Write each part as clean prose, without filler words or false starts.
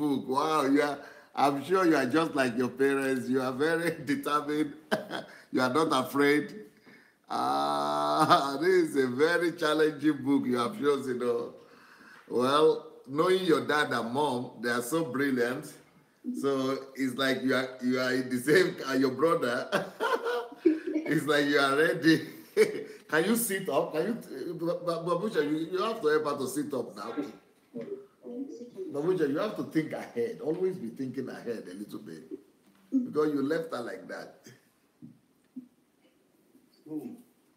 book. Wow, I'm sure you are just like your parents. You are very determined. You are not afraid. This is a very challenging book you have chosen. Well, knowing your dad and mom, they are so brilliant. So it's like you are in the same your brother. It's like you are ready. Can you sit up? Can you, Babusha, you have to help her to sit up now. Babusha, you have to think ahead. Always be thinking ahead a little bit. Because you left her like that.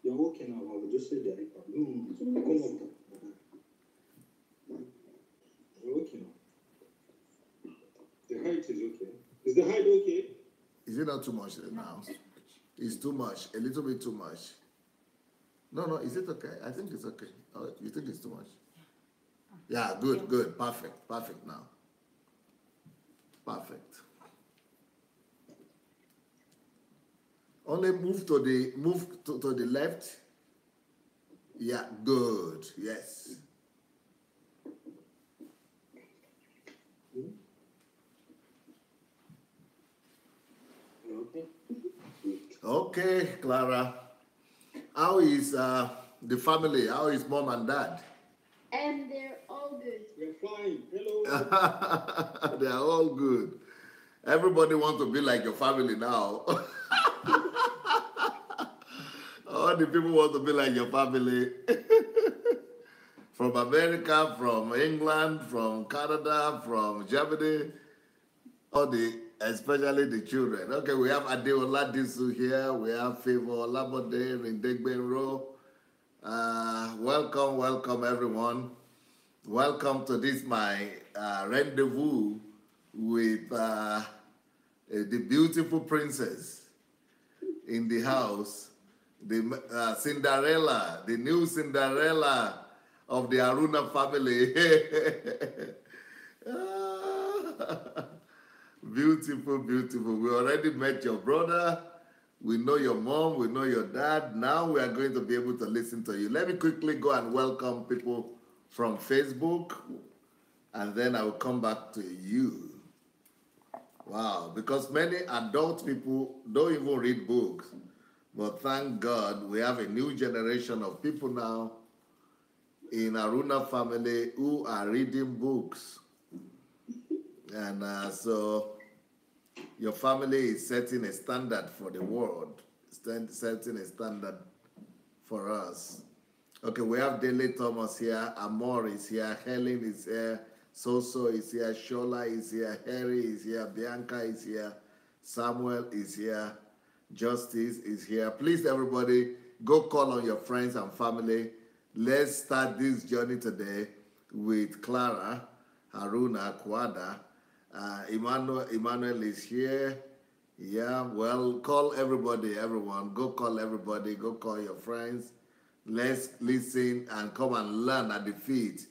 You're okay now. I will just say that. Come on. You're okay now. The height is okay. Is the height okay? Is it not too much now? It's too much. A little bit too much. No. Is it okay? I think it's okay. Oh, you think it's too much? Yeah, good. Perfect now. Perfect. Only move to the left. Yeah, good. Yes. Okay, Clara. How is the family? How is mom and dad? And they're all good. We're fine. Hello. They are all good. Everybody wants to be like your family now. All the people want to be like your family. From America, from England, from Canada, from Germany, especially the children. Okay, we have Adeola Disu here. We have Favor Olabode in Degbenro. Welcome everyone. Welcome to this my rendezvous with the beautiful princess in the house, the Cinderella, the new Cinderella of the Haruna family. Beautiful. We already met your brother. We know your mom. We know your dad. Now we are going to be able to listen to you. Let me quickly go and welcome people from Facebook, and then I will come back to you. Wow, because many adult people don't even read books. But thank God we have a new generation of people now in Haruna family who are reading books. And so your family is setting a standard for the world, setting a standard for us. Okay, we have Dele Thomas here, Amor is here, Helen is here, Soso is here, Shola is here, Harry is here, Bianca is here, Samuel is here, Justice is here. Please, everybody, go call on your friends and family. Let's start this journey today with Clara Haruna Kwada. Emmanuel is here. Yeah, well, call everyone. Go call everybody. Go call your friends. Let's listen and come and learn at the feet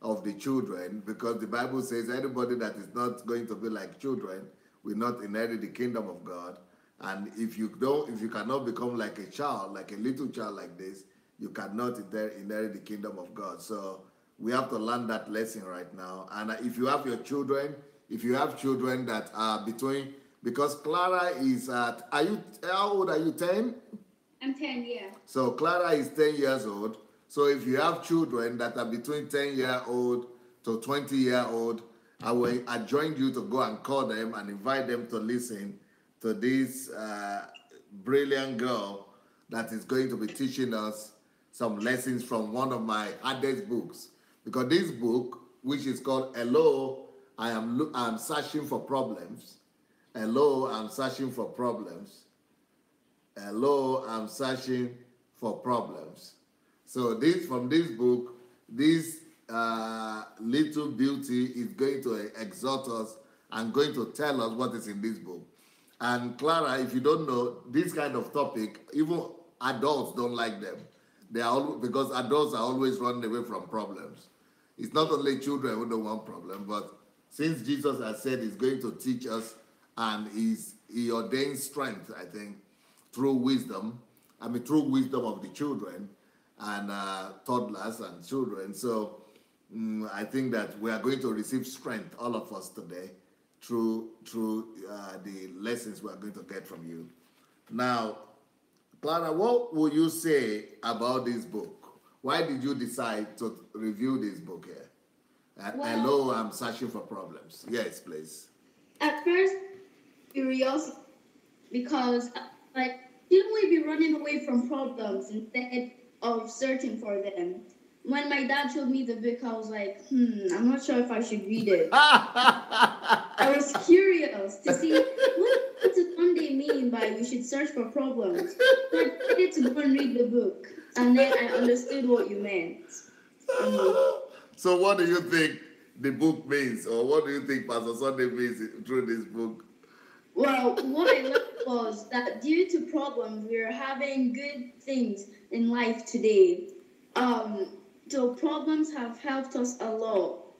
of the children, because the Bible says anybody that is not going to be like children will not inherit the kingdom of God. And if you cannot become like a child, like a little child like this, you cannot inherit the kingdom of God. So we have to learn that lesson right now. And if you have children that are between, because Clara is how old are you, 10? I'm 10, yeah. So Clara is 10 years old. So if you have children that are between 10-year-old to 20-year-old, I will adjourn you to go and call them and invite them to listen to this brilliant girl that is going to be teaching us some lessons from one of my hardest books. Because this book, which is called Hello, I'm searching for problems. Hello, I'm searching for problems. Hello, I'm searching for problems. So from this book, this little beauty is going to exhort us and going to tell us what is in this book. And Clara, if you don't know, this kind of topic, even adults don't like them. Because adults are always running away from problems. It's not only children who don't want problems, but since Jesus has said he's going to teach us, and he ordains strength, I think, through wisdom of the children and toddlers and children. So I think that we are going to receive strength, all of us today, through the lessons we are going to get from you. Now, Clara, what would you say about this book? Why did you decide to review this book here? Hello, I'm searching for problems. Yes, please. At first, curiosity, because like, shouldn't we be running away from problems instead of searching for them? When my dad showed me the book, I was like, I'm not sure if I should read it. I was curious to see what does Sunday mean by we should search for problems. So I decided to go and read the book, and then I understood what you meant. So what do you think the book means, or what do you think Pastor Sunday means through this book? Well, what I learned was that due to problems, we are having good things in life today. So problems have helped us a lot.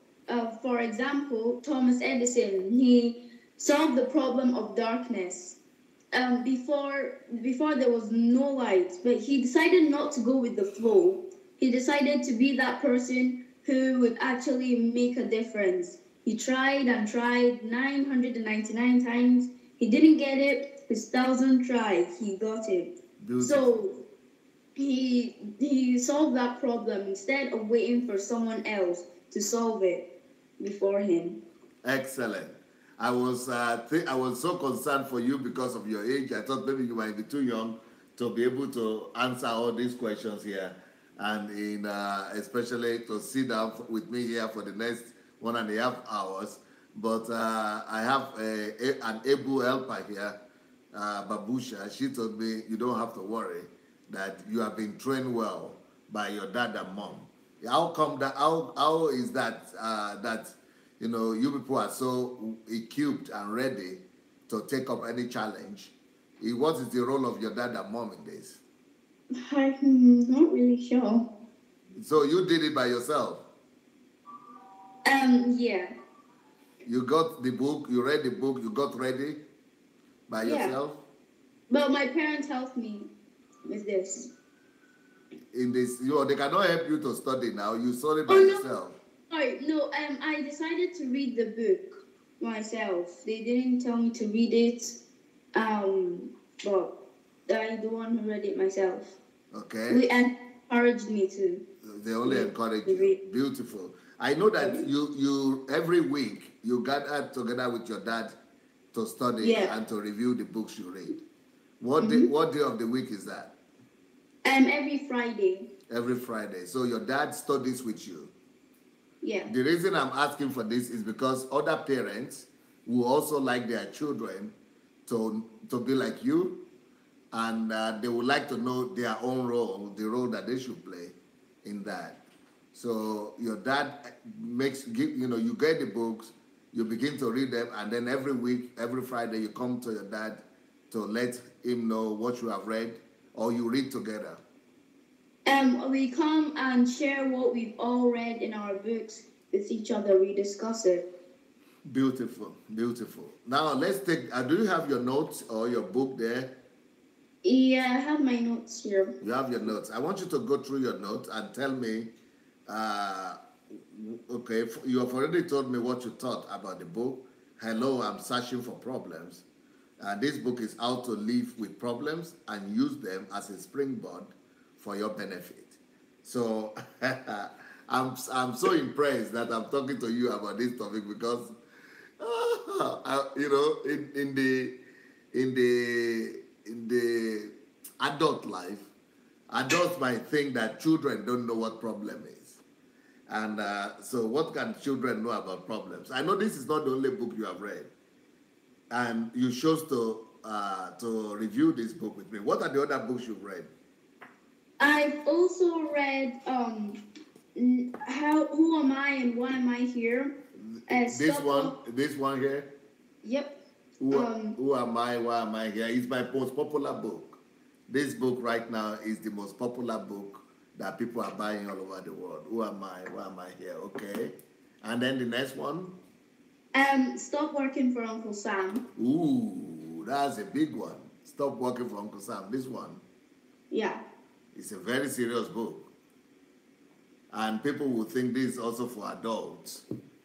For example, Thomas Edison, he solved the problem of darkness. Before there was no light, but he decided not to go with the flow. He decided to be that person who would actually make a difference. He tried and tried 999 times. He didn't get it. His 1,000th try, he got it. Beautiful. So he solved that problem instead of waiting for someone else to solve it before him. Excellent. I was so concerned for you because of your age. I thought maybe you might be too young to be able to answer all these questions here, and especially to sit down with me here for the next 1.5 hours. But I have an able helper here, Babusha. She told me you don't have to worry, that you have been trained well by your dad and mom. How come that? How is that? That you people are so equipped and ready to take up any challenge. What is the role of your dad and mom in this? I'm not really sure. So you did it by yourself? Yeah. You got the book, you read the book, you got ready by yourself? But my parents helped me with this. In this, they cannot help you to study now. You study by yourself. Sorry, no. I decided to read the book myself. They didn't tell me to read it. But I'm the one who read it myself. Okay. They encouraged me to. They only encourage you. Beautiful. I know that you every week you gather together with your dad to study and to review the books you read. What day of the week is that? Every Friday. Every Friday. So your dad studies with you. Yeah. The reason I'm asking for this is because other parents who also like their children to be like you, and they would like to know their own role, the role that they should play in that. So your dad you get the books, you begin to read them, and then every week, every Friday, you come to your dad to let him know what you have read, or you read together. We come and share what we've all read in our books with each other. We discuss it. Beautiful, beautiful. Now let's take. Do you have your notes or your book there? Yeah, I have my notes here. You have your notes. I want you to go through your notes and tell me. Okay, you have already told me what you thought about the book. Hello, I'm searching for problems. This book is how to live with problems and use them as a springboard for your benefit. So I'm so impressed that I'm talking to you about this topic because in the adult life, adults might think that children don't know what problem is. And so what can children know about problems? I know this is not the only book you have read. And you chose to review this book with me. What are the other books you've read? I've also read Who Am I and Why Am I Here? This one here? Yep. Who am I? Why am I here? It's my most popular book. This book right now is the most popular book that people are buying all over the world. Who am I? Why am I here? Okay. And then the next one? Stop Working for Uncle Sam. Ooh, that's a big one. Stop Working for Uncle Sam. This one. Yeah. It's a very serious book. And people will think this is also for adults,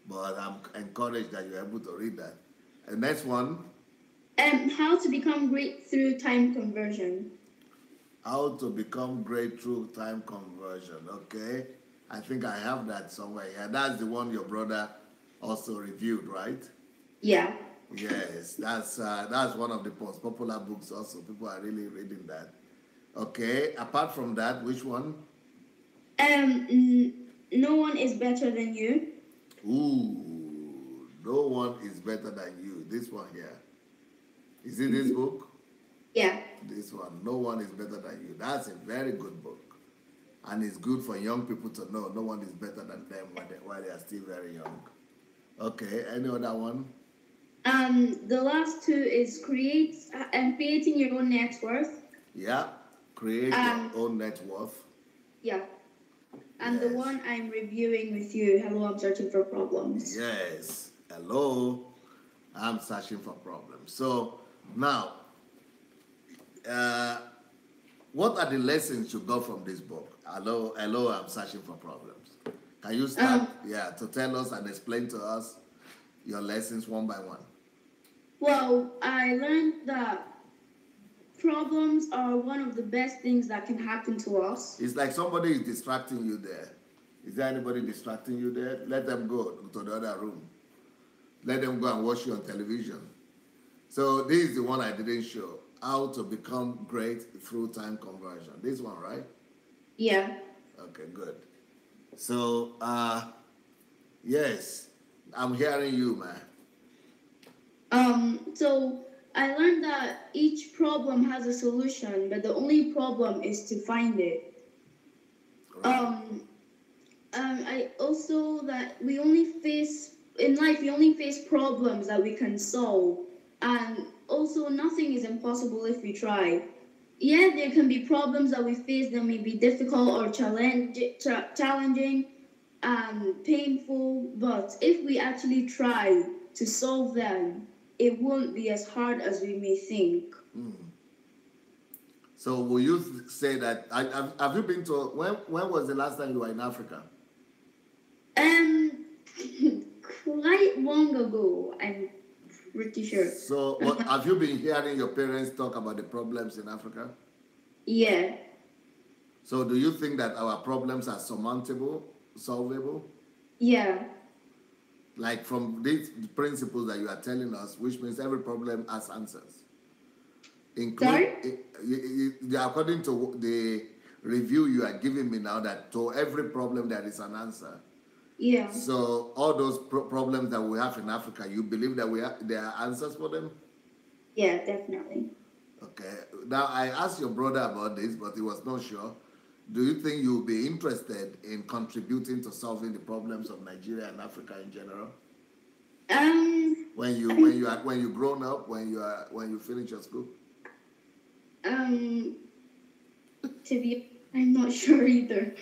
but I'm encouraged that you're able to read that. The next one. How to become great through time conversion. How to become great through time conversion. Okay. I think I have that somewhere here. That's the one your brother also reviewed, right? Yeah. Yes, that's one of the most popular books also. People are really reading that. Okay. Apart from that, which one? No one is better than you. Ooh, no one is better than you. This one here. Is it this book? Yeah. This one. No one is better than you. That's a very good book. And it's good for young people to know no one is better than them while they are still very young. Okay, any other one? The last two is creating your own net worth. Yeah, create your own net worth. Yeah. And the one I'm reviewing with you, hello, I'm searching for problems. Yes, hello, I'm searching for problems. So now, what are the lessons you got from this book? Hello, I'm searching for problems. Can you start, to tell us and explain to us your lessons one by one? Well, I learned that problems are one of the best things that can happen to us. It's like somebody is distracting you there. Is there anybody distracting you there? Let them go to the other room. Let them go and watch you on television. So this is the one I didn't show. How to become great through time conversion. This one, right? Yeah. Okay, good. So, yes, I'm hearing you, man. So I learned that each problem has a solution, but the only problem is to find it. Right. I also that we only face problems that we can solve, and also nothing is impossible if we try. Yeah, there can be problems that we face that may be difficult or challenging and painful, but if we actually try to solve them, it won't be as hard as we may think. So will you say that, have you been to, when was the last time you were in Africa? Quite long ago, I'm pretty sure. So have you been hearing your parents talk about the problems in Africa? Yeah. So do you think that our problems are surmountable, solvable? Yeah. Like from these principles that you are telling us, which means every problem has answers. According to the review you are giving me now, that to every problem there is an answer. Yeah. So all those problems that we have in Africa, you believe that there are answers for them? Yeah, definitely. Okay. Now I asked your brother about this, but he was not sure. Do you think you'll be interested in contributing to solving the problems of Nigeria and Africa in general? When you grown up, when you finish your school? I'm not sure either.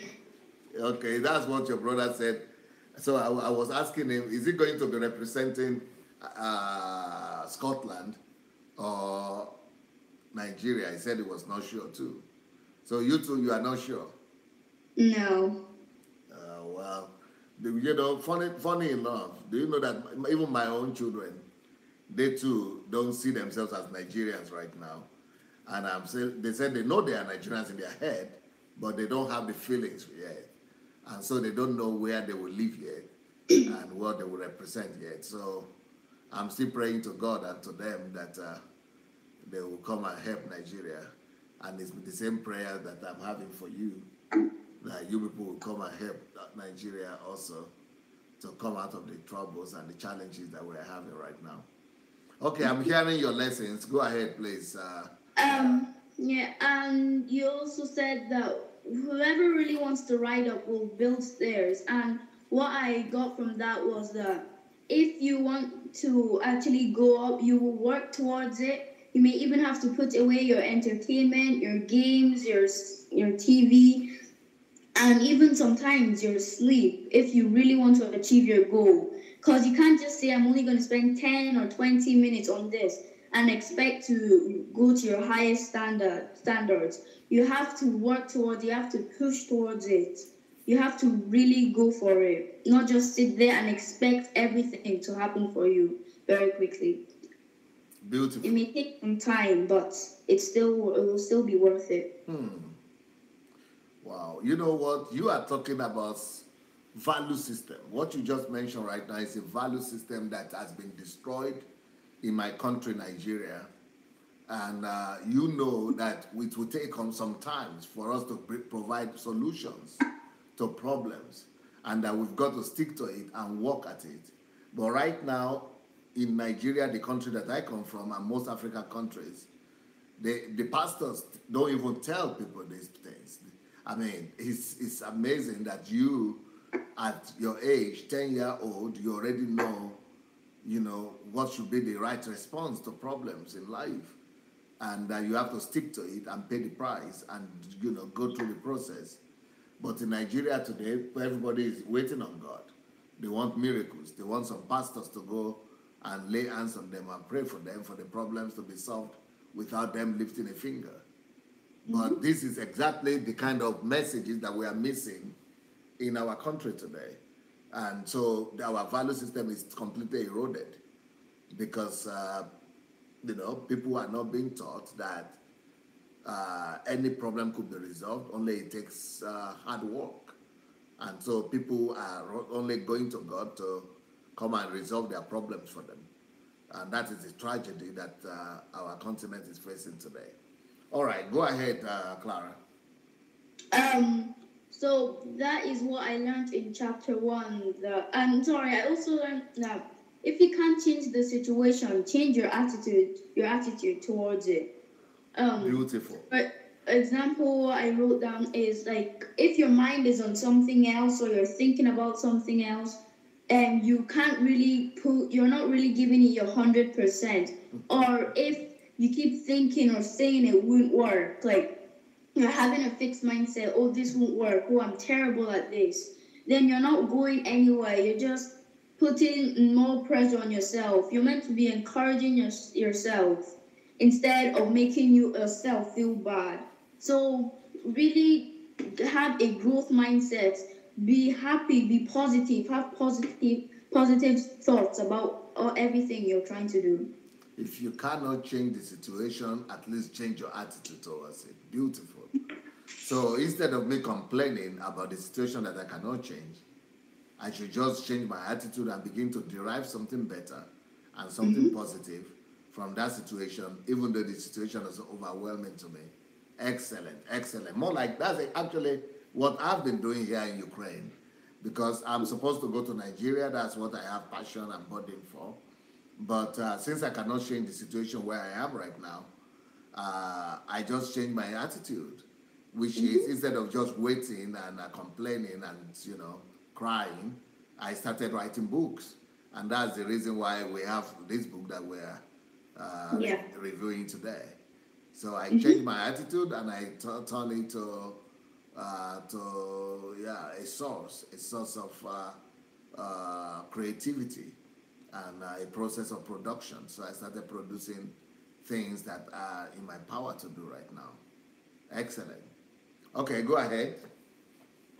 Okay, that's what your brother said. So I was asking him, is he going to be representing Scotland or Nigeria? He said he was not sure too. So you two, you are not sure? No. Well, funny enough, do you know that even my own children, they too don't see themselves as Nigerians right now. And they said they know they are Nigerians in their head, but they don't have the feelings yet. And so they don't know where they will live yet and what they will represent yet. So I'm still praying to God and to them that they will come and help Nigeria. And it's the same prayer that I'm having for you, that you people will come and help Nigeria also to come out of the troubles and the challenges that we're having right now. Okay, I'm hearing your lessons. Go ahead, please. Yeah, and you also said that whoever really wants to ride up will build stairs. And what I got from that was that if you want to actually go up, you will work towards it. You may even have to put away your entertainment, your games, your TV, and even sometimes your sleep if you really want to achieve your goal. Because you can't just say, I'm only going to spend 10 or 20 minutes on this and expect to go to your highest standards. You have to work towards it. You have to push towards it. You have to really go for it, not just sit there and expect everything to happen for you very quickly. Beautiful. It may take some time, but it will still be worth it. Wow. You know what? You are talking about value system. What you just mentioned right now is a value system that has been destroyed in my country, Nigeria. And you know that it will take some time for us to provide solutions to problems, and that we've got to stick to it and work at it. But right now, in Nigeria, the country that I come from, and most African countries, the pastors don't even tell people these things. I mean, it's amazing that you, at your age, 10-year-old, you already know, what should be the right response to problems in life. And you have to stick to it and pay the price and, go through the process. But in Nigeria today, everybody is waiting on God. They want miracles. They want some pastors to go and lay hands on them and pray for them for the problems to be solved without them lifting a finger. But this is exactly the kind of messages that we are missing in our country today. And so our value system is completely eroded because, people are not being taught that any problem could be resolved, only it takes hard work. And so people are only going to God to come and resolve their problems for them. And that is the tragedy that our continent is facing today. All right, go ahead, Clara. So that is what I learned in chapter 1. I'm sorry, I also learned that if you can't change the situation, change your attitude towards it. Beautiful. But example I wrote down is like if your mind is on something else or you're thinking about something else and you can't really you're not really giving it your 100%, or if you keep thinking or saying it won't work, like you're having a fixed mindset, oh, this won't work, oh, I'm terrible at this, then you're not going anywhere. You're just putting more pressure on yourself. You're meant to be encouraging yourself instead of making yourself feel bad. So really have a growth mindset. Be happy, be positive, have positive thoughts about everything you're trying to do. If you cannot change the situation, at least change your attitude towards it. Beautiful. So instead of me complaining about the situation that I cannot change, I should just change my attitude and begin to derive something better and something positive from that situation, even though the situation is overwhelming to me. Excellent, excellent. More like that's actually what I've been doing here in Ukraine, because I'm supposed to go to Nigeria. That's what I have passion and burden for. But since I cannot change the situation where I am right now, I just changed my attitude, which is instead of just waiting and complaining and, crying, I started writing books. And that's the reason why we have this book that we're reviewing today. So I changed my attitude and I turned it to a source of creativity and a process of production. So I started producing things that are in my power to do right now. Excellent. Okay, go ahead.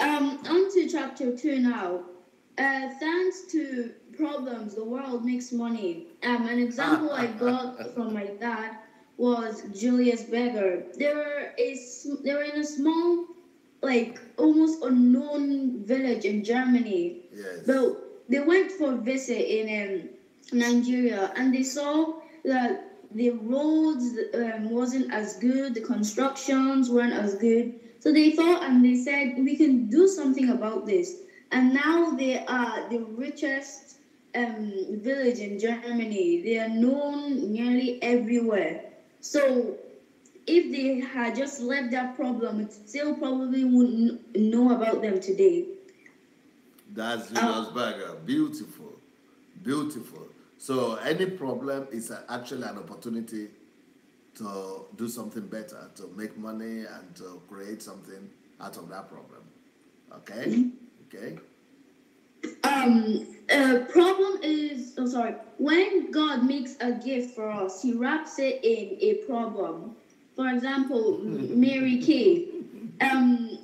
On to chapter 2 now. Thanks to problems, the world makes money. An example I got from my dad was Julius Berger. They were in a small, like almost unknown village in Germany. Yes. But they went for a visit in Nigeria, and they saw that the roads wasn't as good, the constructions weren't as good. So they thought and they said, we can do something about this. And now they are the richest village in Germany. They are known nearly everywhere. So if they had just left that problem, it still probably wouldn't know about them today. That's Julius Berger. Beautiful. Beautiful. So any problem is actually an opportunity to do something better, to make money and to create something out of that problem. Okay? Okay. Problem is, when God makes a gift for us, he wraps it in a problem. For example, Mary Kay,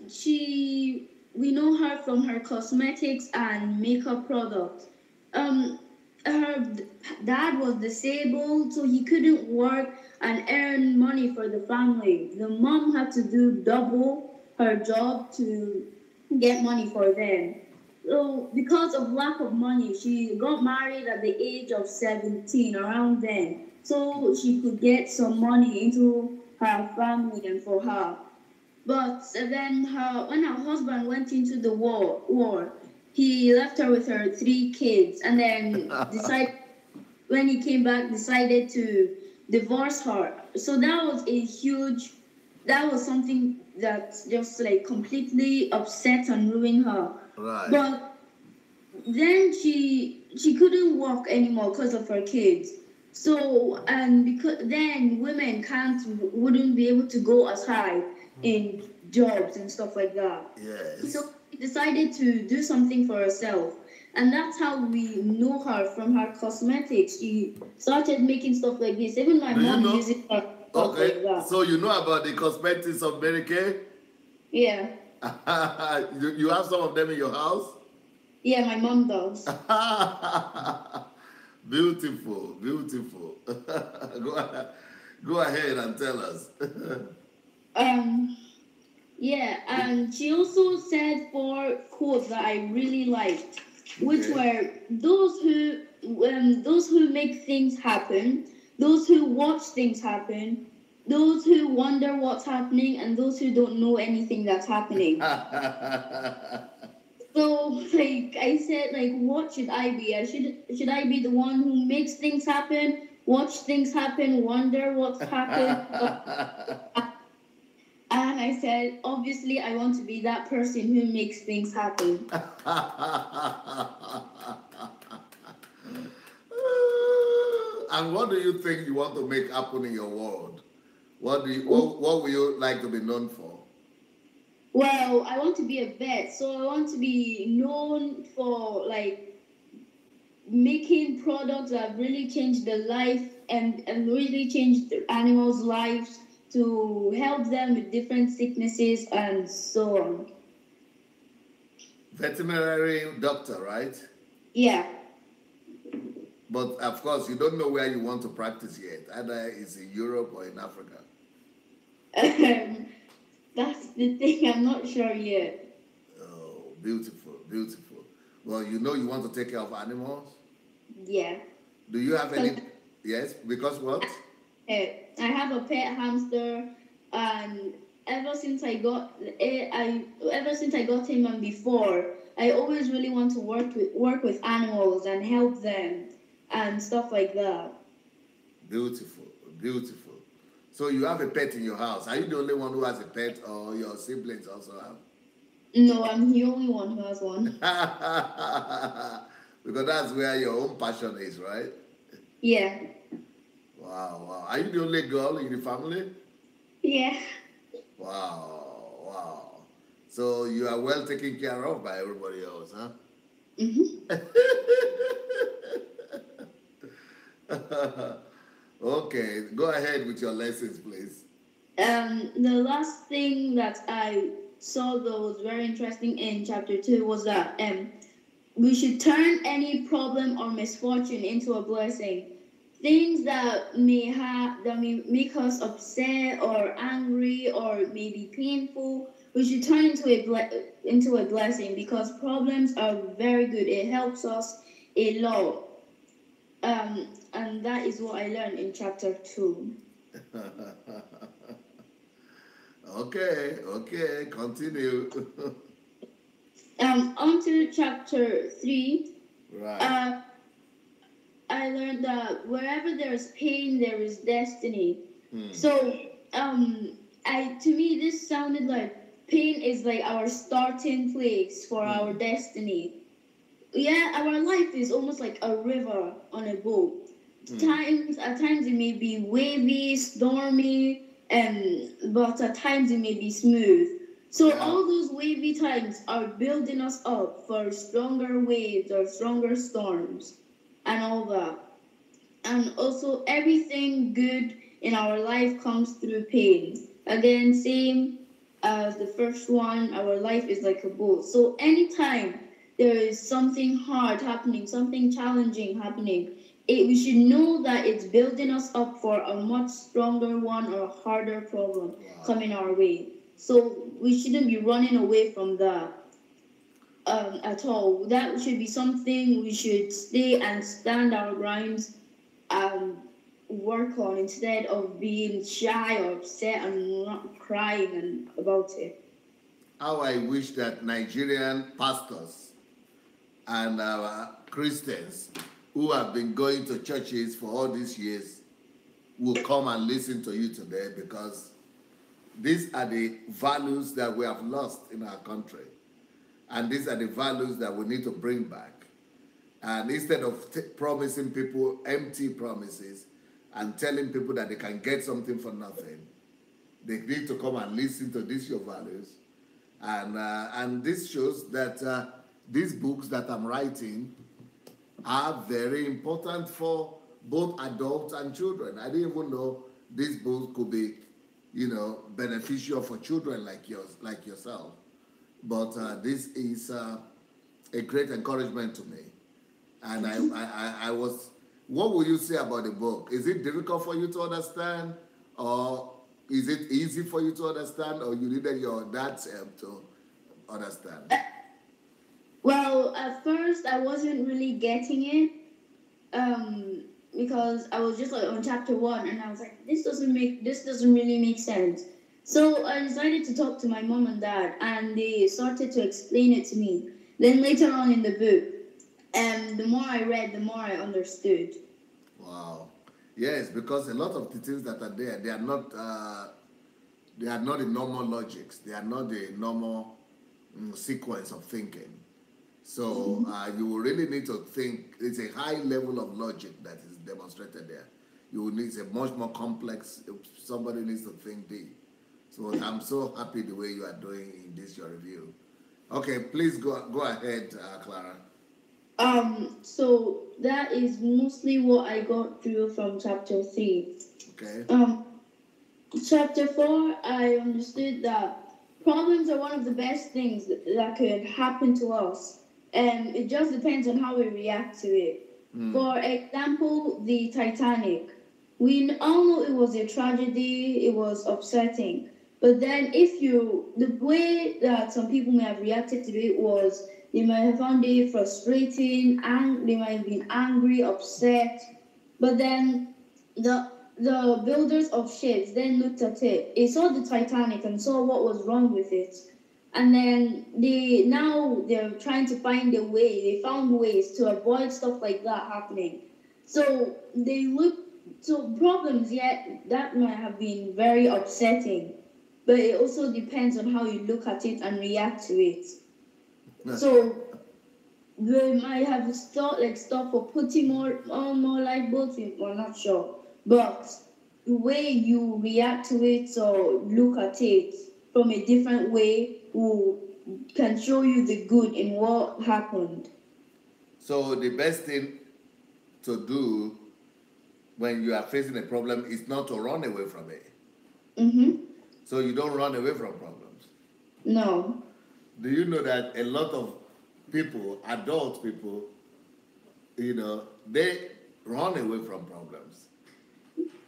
she we know her from her cosmetics and makeup products. Her dad was disabled, so he couldn't work and earn money for the family. The mom had to do double her job to get money for them. So because of lack of money, she got married at the age of 17, around then, so she could get some money into her family and for her. But then when her husband went into the war, he left her with her 3 kids, and then when he came back, decided to divorce her. So that was something that just like completely upset and ruined her. Right. But then she couldn't walk anymore because of her kids. So and because then women wouldn't be able to go as high in jobs and stuff like that. Yes. So she decided to do something for herself. And that's how we know her, from her cosmetics. She started making stuff like this. Even my mom uses her stuff like that. So you know about the cosmetics of Mary Kay? Yeah. You have some of them in your house? Yeah, my mom does. Beautiful. Go ahead and tell us. Yeah, and she also said 4 quotes that I really liked, which were those who make things happen, those who watch things happen, those who wonder what's happening, and those who don't know anything that's happening. So, like I said, like, what should I be? Should I be the one who makes things happen, watch things happen, wonder what's happened? And I said, obviously, I want to be that person who makes things happen. And what do you think you want to make happen in your world? What would you like to be known for? Well, I want to be a vet, so I want to be known for like making products that really change the life and really change the animals' lives to help them with different sicknesses and so on. Veterinary doctor, right? Yeah. But of course, you don't know where you want to practice yet. Either it's in Europe or in Africa. That's the thing. I'm not sure yet. Oh, beautiful. Well, you know you want to take care of animals? Yeah. Do you have any? Yes, because what? I have a pet hamster, and ever since I got him and before, I always really want to work with animals and help them and stuff like that. Beautiful. So you have a pet in your house. Are you the only one who has a pet, or your siblings also have? No, I'm the only one who has one. Because that's where your own passion is, right? Yeah. Wow. Are you the only girl in the family? Yeah. Wow. So you are well taken care of by everybody else, huh? Okay, go ahead with your lessons, please. The last thing that I saw that was very interesting in chapter 2 was that we should turn any problem or misfortune into a blessing. Things that may make us upset or angry or maybe painful, we should turn into a blessing, because problems are very good. It helps us a lot. And that is what I learned in chapter 2. Okay, continue. On to chapter 3. Right. I learned that wherever there is pain, there is destiny. So, to me, this sounded like pain is like our starting place for our destiny. Yeah, our life is almost like a river on a boat. At times it may be wavy, stormy, but at times it may be smooth. So all those wavy times are building us up for stronger waves or stronger storms and all that. And also everything good in our life comes through pain. Again, same as the first one, our life is like a boat. So anytime there is something hard happening, something challenging happening, we should know that it's building us up for a much stronger one or a harder problem coming our way. So we shouldn't be running away from that at all. That should be something we should stay and stand our grounds and work on instead of being shy or upset and not crying about it. How I wish that Nigerian pastors and Christians who have been going to churches for all these years will come and listen to you today, because these are the values that we have lost in our country. And these are the values that we need to bring back. And instead of promising people empty promises and telling people that they can get something for nothing, they need to come and listen to these your values. And this shows that these books that I'm writing are very important for both adults and children. I didn't even know these books could be, beneficial for children like yourself. But this is a great encouragement to me. And I was, what would you say about the book? Is it difficult for you to understand, or is it easy for you to understand, or you needed your dad's help to understand? Well, at first I wasn't really getting it, because I was just like on chapter 1, and I was like, this doesn't really make sense. So I decided to talk to my mom and dad, and they started to explain it to me. Then later on in the book, the more I read, the more I understood. Wow. Yes, because a lot of the things that are there, they are not the normal logics. They are not the normal sequence of thinking. So you will really need to think. It's a high level of logic that is demonstrated there. You will need a much more complex. Somebody needs to think deep. So I'm so happy the way you are doing in this your review. Okay, please go ahead, Clara. So that is mostly what I got through from chapter 3. Okay. Chapter 4, I understood that problems are one of the best things that could happen to us. And it just depends on how we react to it. For example, the Titanic. We all know it was a tragedy, it was upsetting. But then the way that some people may have reacted to it was they might have found it frustrating, and they might have been angry, upset. But then the builders of ships then looked at it. They saw the Titanic and saw what was wrong with it. And then they're trying to find a way. They found ways to avoid stuff like that happening. So problems, yet that might have been very upsetting. But it also depends on how you look at it and react to it. So they might have stop for putting more lifeboats in. We're not sure, but the way you react to it or look at it from a different way can show you the good in what happened. So the best thing to do when you are facing a problem is not to run away from it. So you don't run away from problems? No. Do you know that a lot of people, adult people, they run away from problems.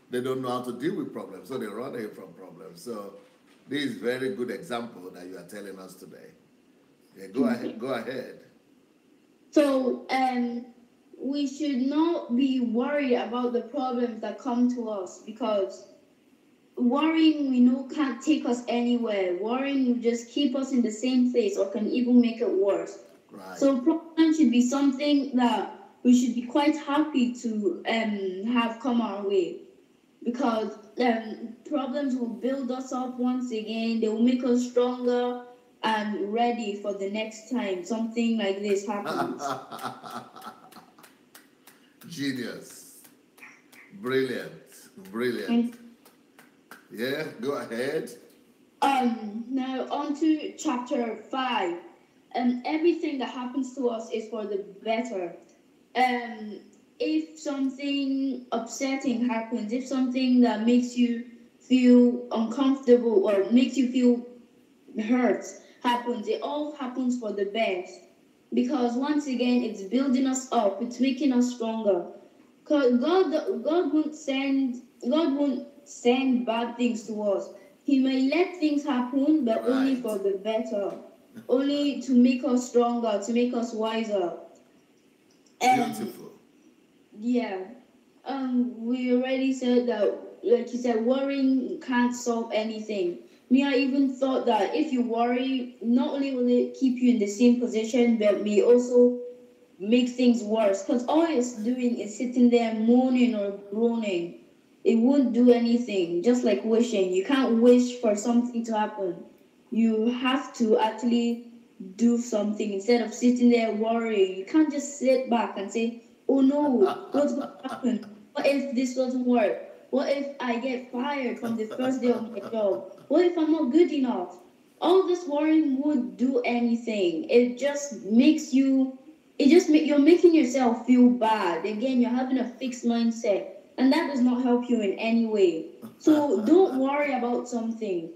They don't know how to deal with problems, so they run away from problems. So this is a very good example that you are telling us today. Yeah, go ahead. So we should not be worried about the problems that come to us, because worrying, we know, can't take us anywhere. Worrying will just keep us in the same place or can even make it worse. Right. So problems should be something that we should be quite happy to have come our way, because problems will build us up once again. They will make us stronger and ready for the next time something like this happens. Genius. Brilliant. Yeah, go ahead. Now on to chapter 5. Everything that happens to us is for the better. If something upsetting happens, if something that makes you feel uncomfortable or makes you feel hurts happens, it all happens for the best. Because once again, it's building us up, it's making us stronger. Because God won't send bad things to us. He may let things happen, but only Right. for the better, only to make us stronger, to make us wiser. And Beautiful. yeah, we already said that, like you said, worrying can't solve anything. Me, I even thought that if you worry, not only will it keep you in the same position, but may also make things worse. Because all it's doing is sitting there moaning or groaning. It won't do anything. Just like wishing, you can't wish for something to happen. You have to actually do something instead of sitting there worrying. You can't just sit back and say, oh no, what's going to happen? What if this doesn't work? What if I get fired from the first day of my job? What if I'm not good enough? All this worrying won't do anything. It just makes you, you're making yourself feel bad. Again, you're having a fixed mindset, and that does not help you in any way. So don't worry about something.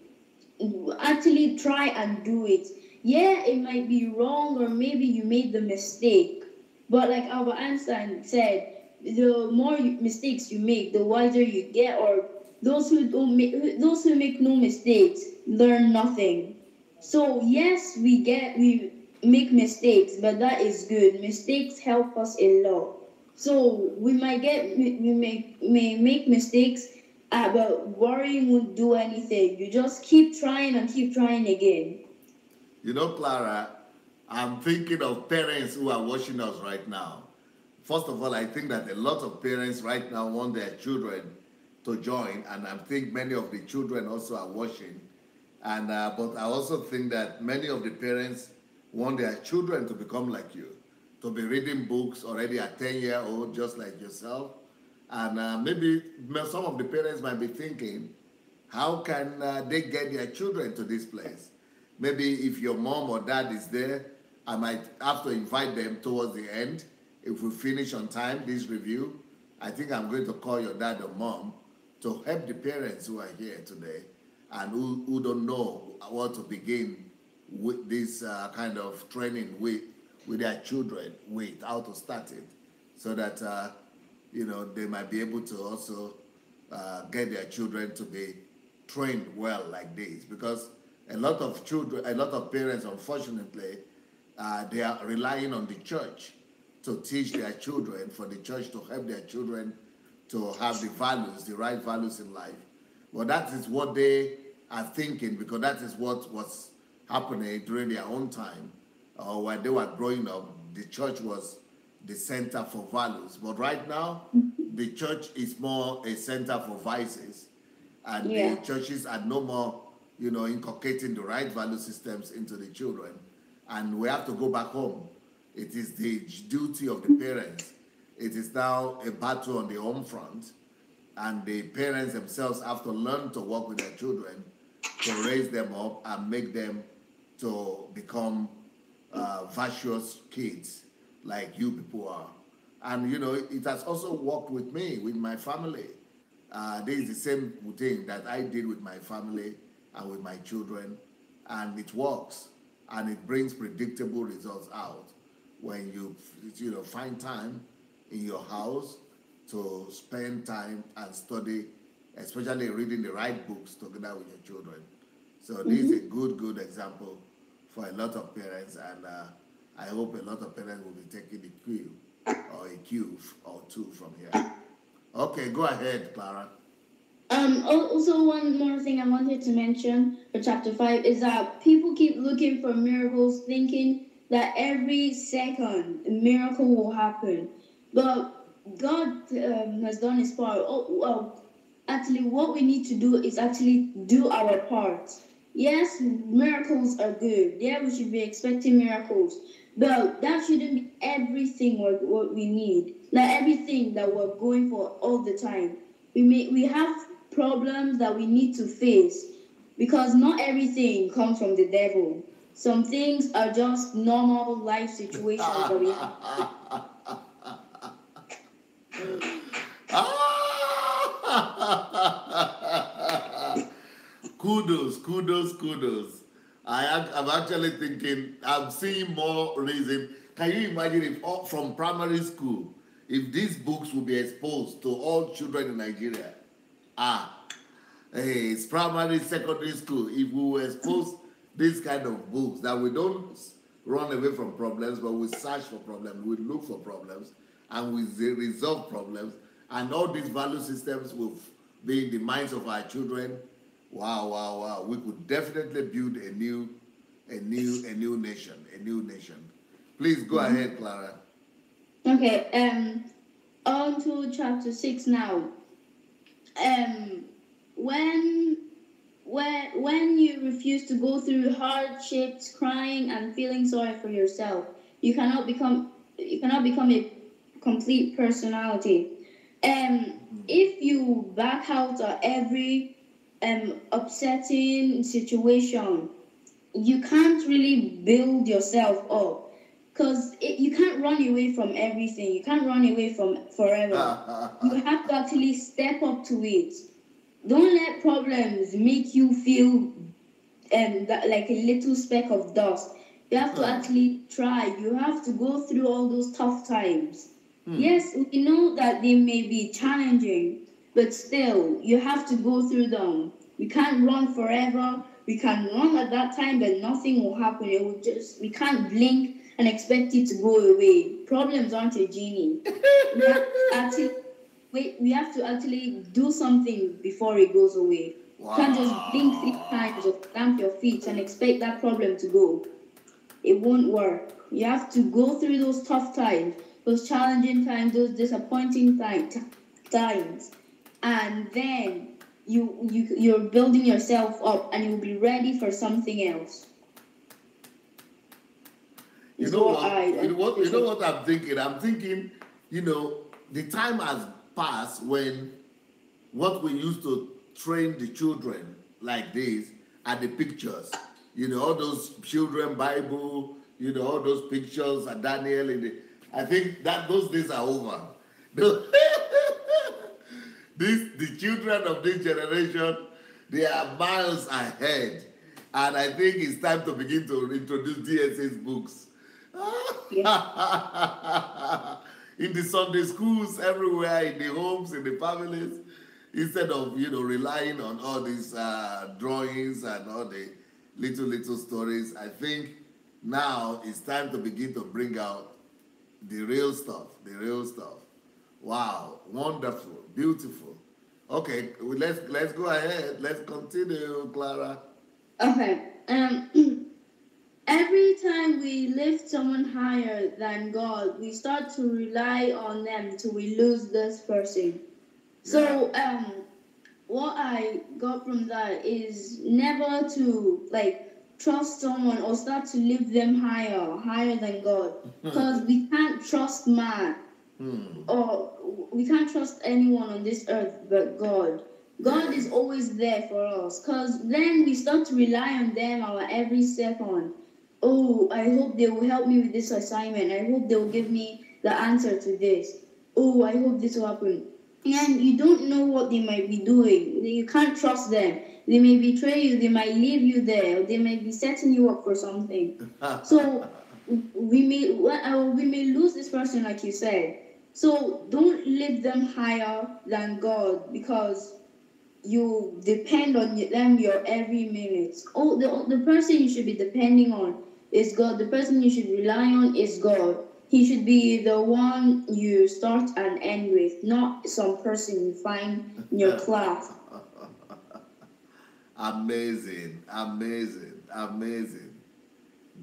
Actually try and do it. Yeah, it might be wrong, or maybe you made the mistake. But like Albert Einstein said, the more mistakes you make, the wiser you get. Or those who make no mistakes learn nothing. So yes, we make mistakes, but that is good. Mistakes help us a lot. So we may make mistakes, but worrying won't do anything. You just keep trying and keep trying again. You know, Clara, I'm thinking of parents who are watching us right now. First of all, I think that a lot of parents right now want their children to join, and I think many of the children also are watching. And but I also think that many of the parents want their children to become like you, to be reading books already at 10-year-old, just like yourself. And maybe some of the parents might be thinking, how can they get their children to this place? Maybe if your mom or dad is there, I might have to invite them towards the end. If we finish on time this review, I think I'm going to call your dad or mom to help the parents who are here today and who don't know what to begin with this kind of training with their children, with how to start it, so that they might be able to also get their children to be trained well like this. Because a lot of children, a lot of parents, unfortunately, they are relying on the church to teach their children, for the church to help their children to have the values, the right values in life. Well, that is what they are thinking, because that is what was happening during their own time, or when they were growing up. The church was the center for values. But right now, the church is more a center for vices, and Yeah. the churches are no more, inculcating the right value systems into the children. And we have to go back home. It is the duty of the parents. It is now a battle on the home front, and the parents themselves have to learn to work with their children, to raise them up and make them to become virtuous kids like you people are. And it has also worked with me, with my family. This is the same thing that I did with my family and with my children, and it works, and it brings predictable results out when you find time in your house to spend time and study, especially reading the right books together with your children. So this is a good example for a lot of parents, and I hope a lot of parents will be taking the cue, or a cue or two from here. Okay, go ahead, Clara. Also, one more thing I wanted to mention for chapter 5 is that people keep looking for miracles, thinking that every second a miracle will happen. But God has done his part. Actually, what we need to do is actually do our part. Yes, miracles are good. Yeah, we should be expecting miracles. But that shouldn't be everything what we need. Like everything that we're going for all the time. We have problems that we need to face, because not everything comes from the devil. Some things are just normal life situations that we have. Kudos. I'm actually thinking, I'm seeing more reason. Can you imagine if from primary school, if these books would be exposed to all children in Nigeria? Ah, hey, it's primary, secondary school. If we will expose these kind of books, that we don't run away from problems, but we search for problems, we look for problems, and we resolve problems, and all these value systems will be in the minds of our children. Wow, wow, wow. We could definitely build a new nation, a new nation. Please go ahead, Clara. Okay, on to chapter 6 now. When when you refuse to go through hardships, crying and feeling sorry for yourself, you cannot become a complete personality. If you back out of every upsetting situation, you can't really build yourself up, because you can't run away from everything. You can't run away from forever. You have to actually step up to it. Don't let problems make you feel like a little speck of dust. You have to actually try. You have to go through all those tough times. Yes, we know that they may be challenging, but still, you have to go through them. We can't run forever. We can run at that time, but nothing will happen. We can't blink and expect it to go away. Problems aren't a genie. We have to actually do something before it goes away. Wow. You can't just blink 3 times or stamp your feet and expect that problem to go. It won't work. You have to go through those tough times, those challenging times, those disappointing times, and then you're building yourself up, and you'll be ready for something else. You know what I'm thinking? I'm thinking, the time has passed when what we used to train the children like this are the pictures. All those children Bible, all those pictures of Daniel. I think that those days are over. The children of this generation, they are miles ahead. And I think it's time to begin to introduce DSS books. In the Sunday schools, everywhere, in the homes, in the families, instead of relying on all these drawings and all the little stories. I think now it's time to begin to bring out the real stuff. Wow, wonderful, beautiful. Okay, let's go ahead. Let's continue, Clara. Okay. Every time we lift someone higher than God, we start to rely on them till we lose this person. Yeah. So, what I got from that is never to trust someone or start to lift them higher than God, because we can't trust man, or we can't trust anyone on this earth but God. God is always there for us, because then we start to rely on them our every second. Oh, I hope they will help me with this assignment. I hope they will give me the answer to this. Oh, I hope this will happen. And you don't know what they might be doing. You can't trust them. They may betray you. They might leave you there. Or they might be setting you up for something. So we may lose this person, like you said. So don't lift them higher than God, because you depend on them your every minute. Oh, the person you should be depending on is God. The person you should rely on is God. He should be the one you start and end with, not some person you find in your class. Amazing.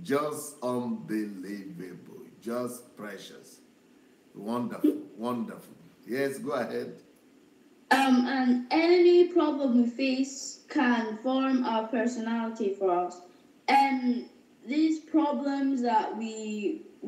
Just unbelievable. Just precious. Wonderful. Yes, go ahead. And any problem we face can form our personality for us. And these problems that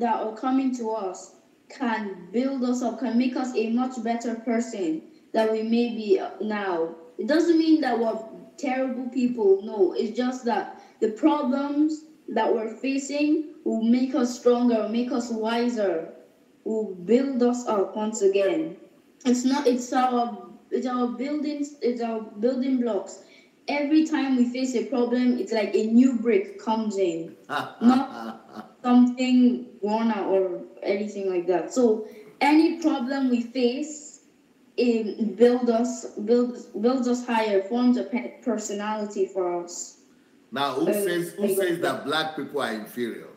are coming to us can build us up, can make us a much better person than we may be now. It doesn't mean that we're terrible people, no. It's just that the problems that we're facing will make us stronger, will make us wiser, will build us up once again. It's our building blocks. every time we face a problem, it's like a new brick comes in, not something worn out or anything like that. So any problem we face, it builds us higher, forms a personality for us. Now, who says that black people are inferior?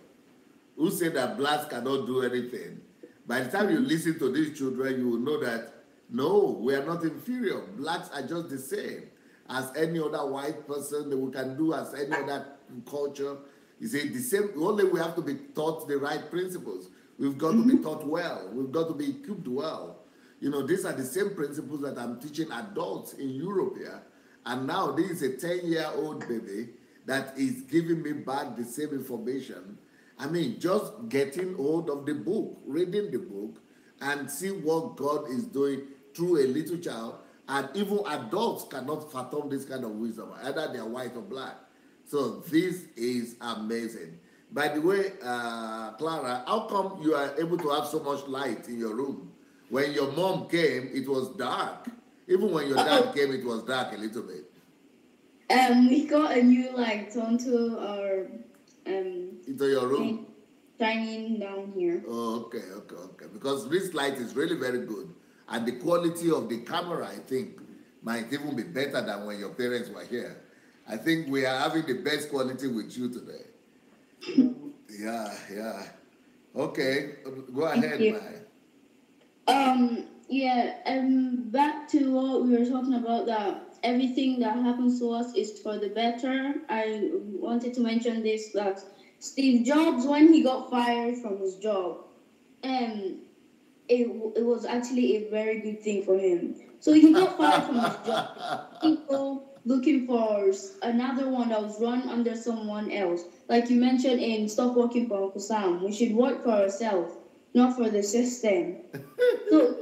Who said that blacks cannot do anything? By the time you listen to these children, you will know that no, we are not inferior. Blacks are just the same as any other white person that we can do as any other culture. You see, the same. Only we have to be taught the right principles. We've got to be taught well. We've got to be equipped well. You know, these are the same principles that I'm teaching adults in Europe here. And now this is a 10-year-old baby that is giving me back the same information. I mean, just getting hold of the book, reading the book, and see what God is doing through a little child. And even adults cannot fathom this kind of wisdom, either they are white or black. So this is amazing. By the way, Clara, how come you are able to have so much light in your room? When your mom came, it was dark. Even when your dad came, it was dark a little bit. We got a new light onto our into your room, shining down here. Oh, okay. Because this light is really very good, and the quality of the camera, I think, might even be better than when your parents were here. I think we are having the best quality with you today. Yeah. Okay, go ahead, Mai. Back to what we were talking about, that everything that happens to us is for the better. I wanted to mention this, that Steve Jobs, when he got fired from his job, it was actually a very good thing for him. So he got fired from his job. People looking for another one that was run under someone else. Like you mentioned in Stop Working for Uncle Sam, we should work for ourselves, not for the system. So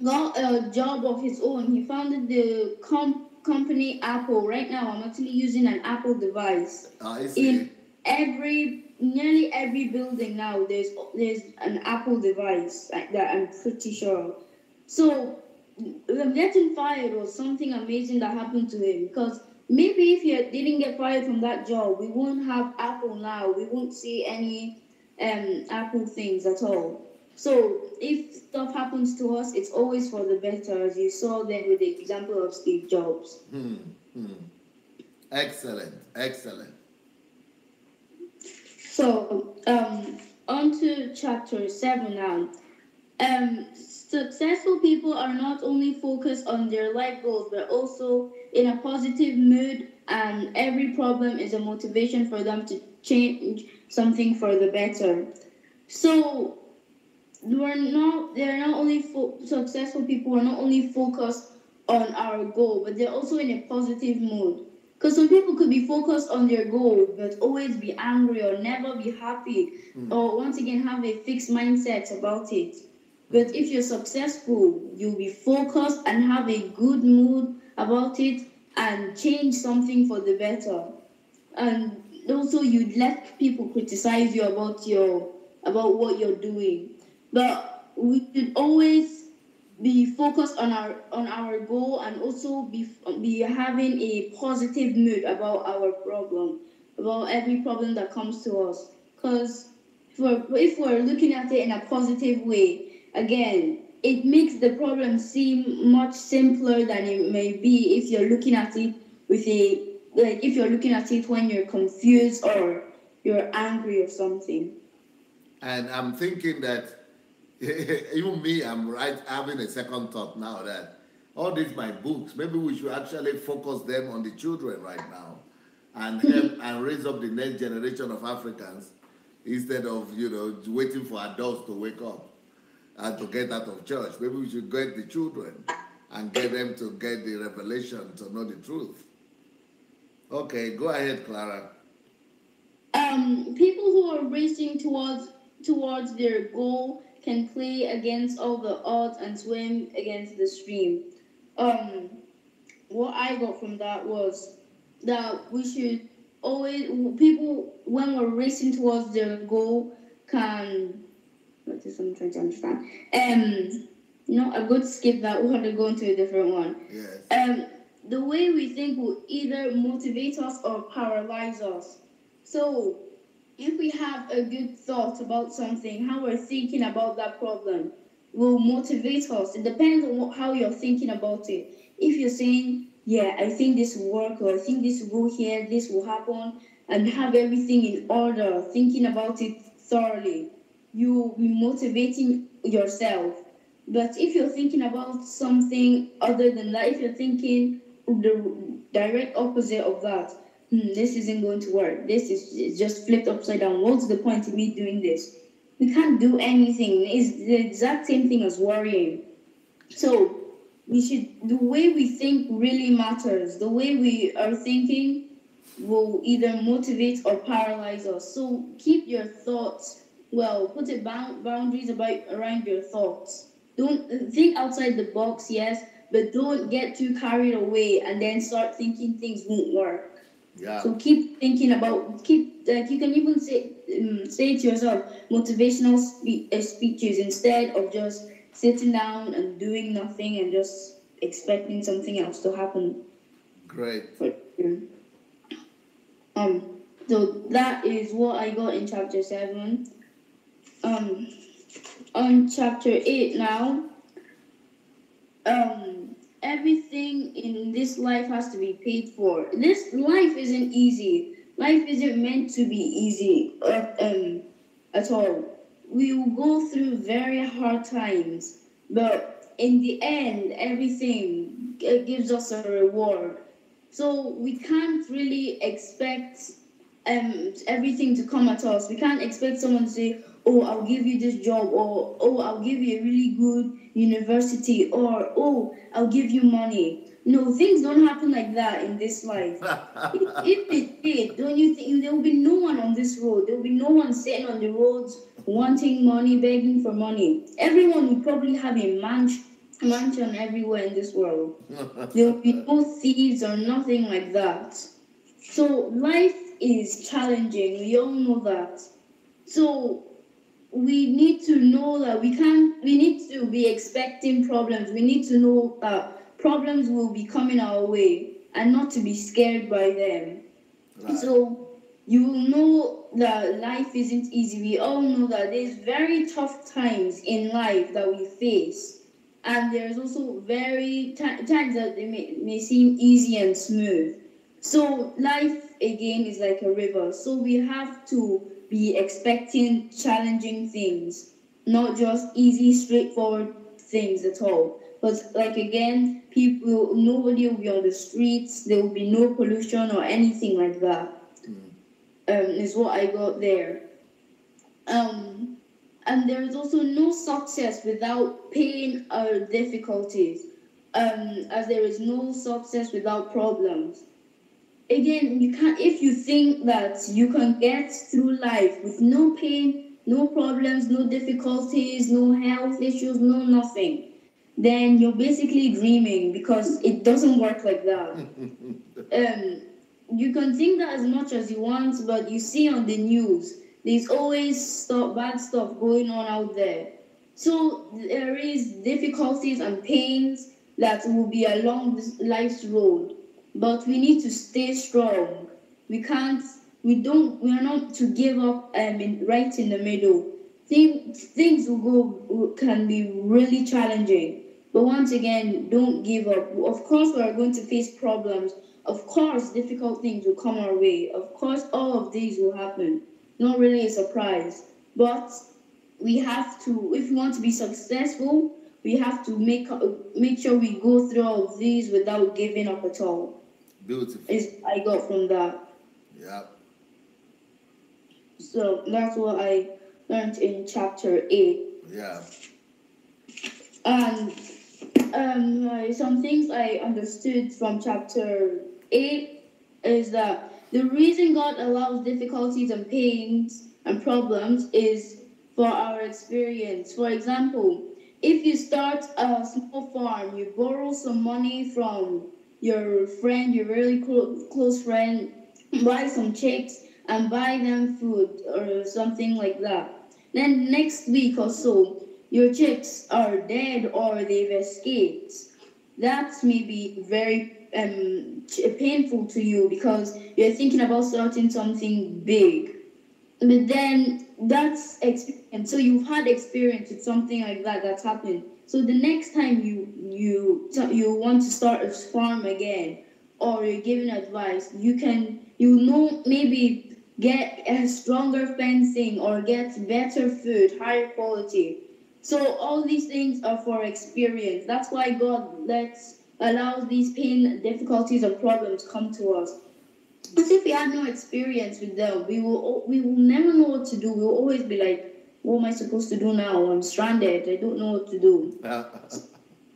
got a job of his own. He founded the company Apple. Right now, I'm actually using an Apple device. I see. In nearly every building now, there's an Apple device like that. I'm pretty sure. So getting fired was something amazing that happened to him, because maybe if he didn't get fired from that job, we won't have Apple now. We won't see any Apple things at all. So if stuff happens to us, it's always for the better, as you saw then with the example of Steve Jobs. Excellent. So on to chapter 7 now. Successful people are not only focused on their life goals, but also in a positive mood, and every problem is a motivation for them to change something for the better. So successful people are not only focused on our goal, but they're also in a positive mood. Because some people could be focused on their goal, but always be angry or never be happy, or once again have a fixed mindset about it. But if you're successful, you'll be focused and have a good mood about it and change something for the better. And also you'd let people criticize you about what you're doing. But we should always be focused on our goal, and also be having a positive mood about our problem, about every problem that comes to us. Because if we're looking at it in a positive way, again, it makes the problem seem much simpler than it may be if you're looking at it if you're looking at it when you're confused or you're angry or something. And I'm thinking that even me, I'm having a second thought now that all these my books, maybe we should actually focus them on the children right now and help and raise up the next generation of Africans instead of, waiting for adults to wake up and to get out of church. Maybe we should get the children and get them to get the revelation, to know the truth. Okay, go ahead, Clara. People who are racing towards their goal can play against all the odds and swim against the stream. What I got from that was that we should always, people, when we're racing towards their goal, can, what is I'm trying to understand? I'm going to skip that. We're going to go into a different one. Yes. the way we think will either motivate us or paralyze us. So, if we have a good thought about something, how we're thinking about that problem will motivate us. It depends on how you're thinking about it. If you're saying, yeah, I think this will work, or I think this will go here, this will happen, and have everything in order, thinking about it thoroughly, you'll be motivating yourself. But if you're thinking about something other than that, if you're thinking the direct opposite of that, this isn't going to work. This is just flipped upside down. What's the point of me doing this? We can't do anything. It's the exact same thing as worrying. So the way we think really matters. The way we are thinking will either motivate or paralyze us. So keep your thoughts well. Put a boundaries around your thoughts. Don't think outside the box, yes, but don't get too carried away and then start thinking things won't work. Yeah. So keep thinking about you can even say to yourself motivational speeches instead of just sitting down and doing nothing and just expecting something else to happen. Great. So that is what I got in chapter 7. On chapter 8 now. Everything in this life has to be paid for. This life isn't easy. Life isn't meant to be easy at all. We will go through very hard times, but in the end, everything gives us a reward. So we can't really expect everything to come at us. We can't expect someone to say, oh, I'll give you this job, or oh, I'll give you a really good university, or oh, I'll give you money. No, things don't happen like that in this life. If it did, don't you think there will be no one on this road? There will be no one sitting on the roads wanting money, begging for money. Everyone would probably have a mansion everywhere in this world. There will be no thieves or nothing like that. So life is challenging. We all know that. So we need to know that we need to be expecting problems. We need to know that problems will be coming our way and not to be scared by them. Right. So you will know that life isn't easy. We all know that there's very tough times in life that we face. And there's also very times that they may seem easy and smooth. So life, again, is like a river. So we have to be expecting challenging things, not just easy, straightforward things at all. But like again, nobody will be on the streets. There will be no pollution or anything like that. Is what I got there. And there is also no success without pain or difficulties, as there is no success without problems. Again, you can't. If you think that you can get through life with no pain, no problems, no difficulties, no health issues, no nothing, then you're basically dreaming, because it doesn't work like that. You can think that as much as you want, but you see on the news, there's always bad stuff going on out there. So there is difficulties and pains that will be along this life's road. But we need to stay strong. We are not to give up right in the middle. Things can be really challenging. But once again, don't give up. Of course, we are going to face problems. Of course, difficult things will come our way. Of course, all of these will happen. Not really a surprise. But we have to, if we want to be successful, we have to make sure we go through all of these without giving up at all. Beautiful. I got from that. Yeah. So that's what I learned in chapter 8. Yeah. And some things I understood from chapter 8 is that the reason God allows difficulties and pains and problems is for our experience. For example, if you start a small farm, you borrow some money from your friend, your really close friend, buy some chicks and buy them food or something like that. Then next week or so, your chicks are dead or they've escaped. that's maybe very painful to you because you're thinking about starting something big. But then that's experience. So you've had experience with something like that that's happened. So the next time you want to start a farm again, or you're giving advice, maybe get a stronger fencing or get better food, higher quality. So all these things are for experience. That's why God allows these pain, difficulties, or problems come to us. As if we had no experience with them, we will never know what to do. We will always be like, what am I supposed to do now? I'm stranded. I don't know what to do.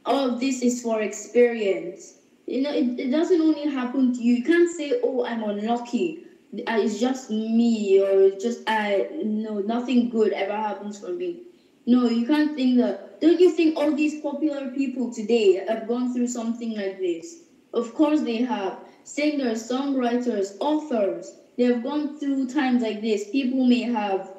All of this is for experience. It doesn't only happen to you. You can't say, oh, I'm unlucky. It's just me, or it's just no, nothing good ever happens for me. No, you can't think that. Don't you think all these popular people today have gone through something like this? Of course they have. Singers, songwriters, authors, they have gone through times like this. People may have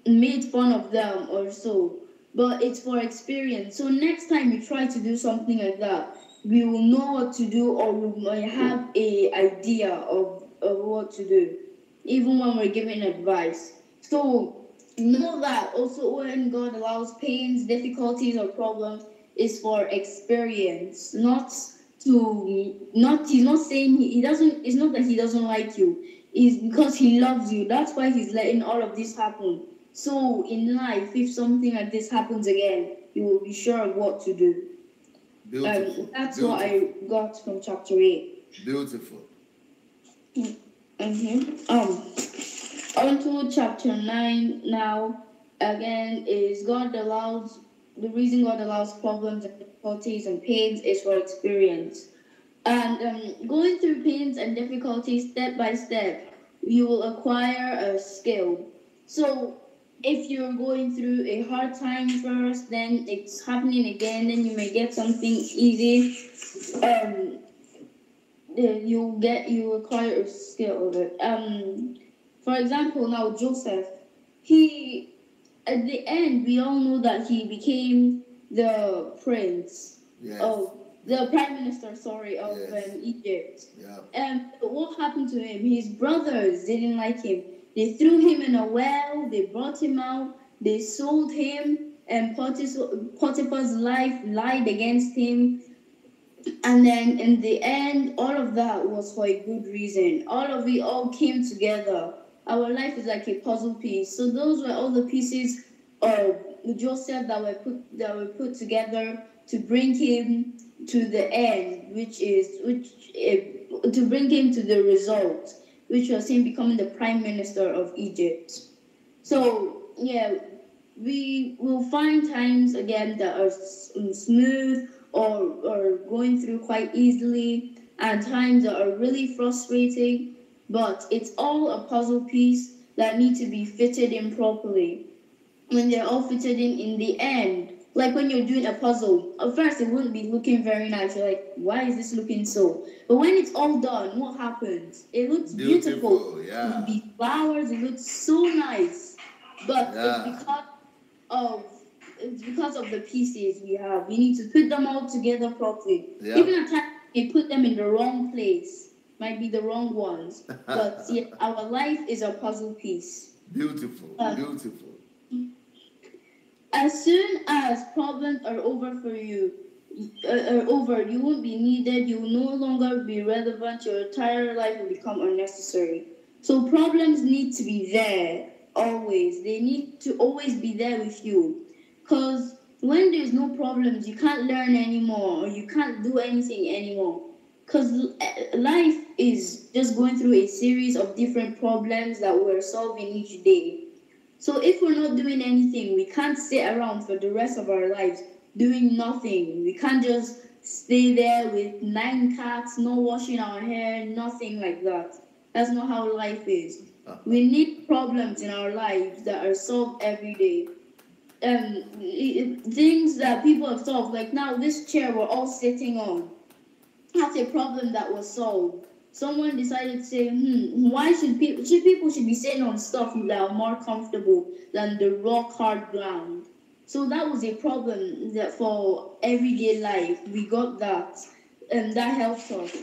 made fun of them or so, but it's for experience. So next time you try to do something like that, we will know what to do, or we might have a idea of what to do, even when we're giving advice. So know that also when God allows pains, difficulties, or problems, is for experience, he's not saying he doesn't. It's not that he doesn't like you. It's because he loves you. That's why he's letting all of this happen. So in life, if something like this happens again, you will be sure of what to do. Beautiful. That's Beautiful. what I got from chapter 8. Beautiful. On to chapter 9 now. Again, the reason God allows problems and difficulties and pains is for experience. And going through pains and difficulties step by step, you will acquire a skill. So if you're going through a hard time first, then it's happening again, then you may get something easy. You acquire a skill of it. For example, now Joseph, he at the end we all know that he became the prince of the prime minister, of Egypt. Yeah. And what happened to him? His brothers didn't like him. They threw him in a well. They brought him out. They sold him, and Potiphar's life lied against him. And then in the end, all of that was for a good reason. All came together. Our life is like a puzzle piece. So those were all the pieces of Joseph that were put together to bring him to the end, to bring him to the result, which was him becoming the prime minister of Egypt. So yeah, we will find times again that are smooth or going through quite easily, and times that are really frustrating, but it's all a puzzle piece that need to be fitted in properly. When they're all fitted in the end, like when you're doing a puzzle, at first it wouldn't be looking very nice. You're like, why is this looking so? But when it's all done, what happens? It looks beautiful. Yeah. The flowers, it looks so nice. But it's because of the pieces we have. We need to put them all together properly. Yeah. Even at times we put them in the wrong place, might be the wrong ones. But yeah, our life is a puzzle piece. Beautiful. Beautiful. As soon as problems are over for you, you won't be needed. You will no longer be relevant. Your entire life will become unnecessary. So problems need to be there always. They need to always be there with you. Because when there's no problems, you can't learn anymore, or you can't do anything anymore. Because life is just going through a series of different problems that we're solving each day. So if we're not doing anything, we can't sit around for the rest of our lives doing nothing. We can't just stay there with 9 cats, no washing our hair, nothing like that. That's not how life is. We need problems in our lives that are solved every day. Things that people have solved, like now this chair we're all sitting on, that's a problem that was solved. Someone decided to say, why should people be sitting on stuff that are more comfortable than the rock hard ground? So that was a problem that for everyday life. We got that, and that helped us.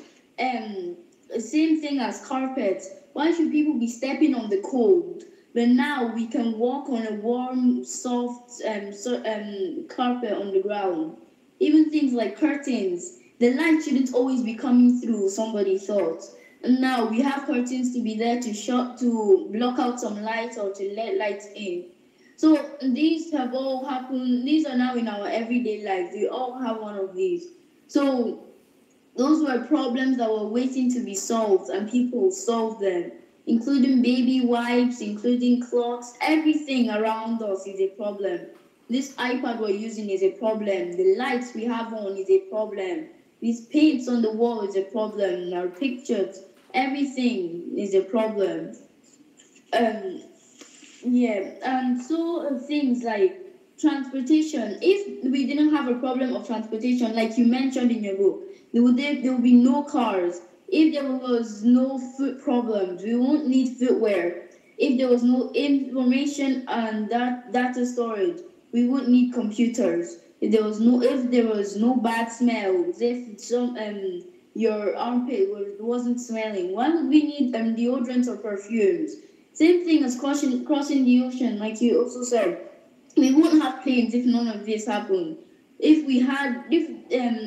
Same thing as carpets. Why should people be stepping on the cold? But now we can walk on a warm, soft carpet on the ground. Even things like curtains. The light shouldn't always be coming through, somebody thought. And now we have curtains to be there to block out some light or to let light in. So these have all happened. These are now in our everyday life. We all have one of these. So those were problems that were waiting to be solved, and people solved them, including baby wipes, including clocks. Everything around us is a problem. This iPad we're using is a problem. The lights we have on is a problem. These paints on the wall is a problem. Our pictures, everything is a problem. And so things like transportation. If we didn't have a problem of transportation, like you mentioned in your book, there would be no cars. If there was no food problems, we won't need footwear. If there was no information and data storage, we wouldn't need computers. If there was no bad smells, if your armpit wasn't smelling, why would we need deodorants or perfumes? Same thing as crossing the ocean, like you also said. We wouldn't have planes if none of this happened. If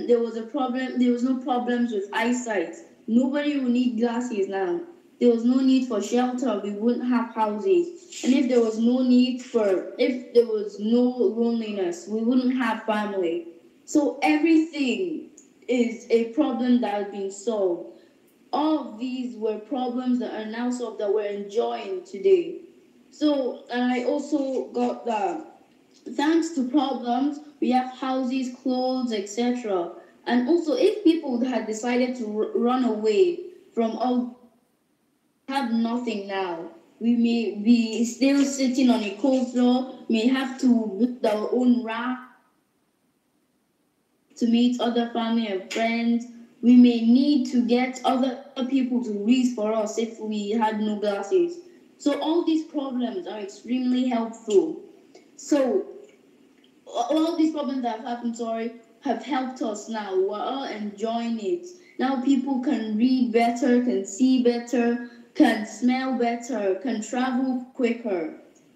there was a problem, there was no problems with eyesight. Nobody would need glasses now. There was no need for shelter. We wouldn't have houses. And if there was no loneliness, we wouldn't have family. So everything is a problem that has been solved. All of these were problems that are now solved that we're enjoying today. So, and I also got that thanks to problems, we have houses, clothes, etc. And also, if people had decided to run away from all, have nothing now. We may be still sitting on a cold floor, may have to build our own raft to meet other family and friends. We may need to get other people to read for us if we had no glasses. So all these problems are extremely helpful. So all these problems that have happened, have helped us now. We're all enjoying it. Now people can read better, can see better, can smell better, can travel quicker.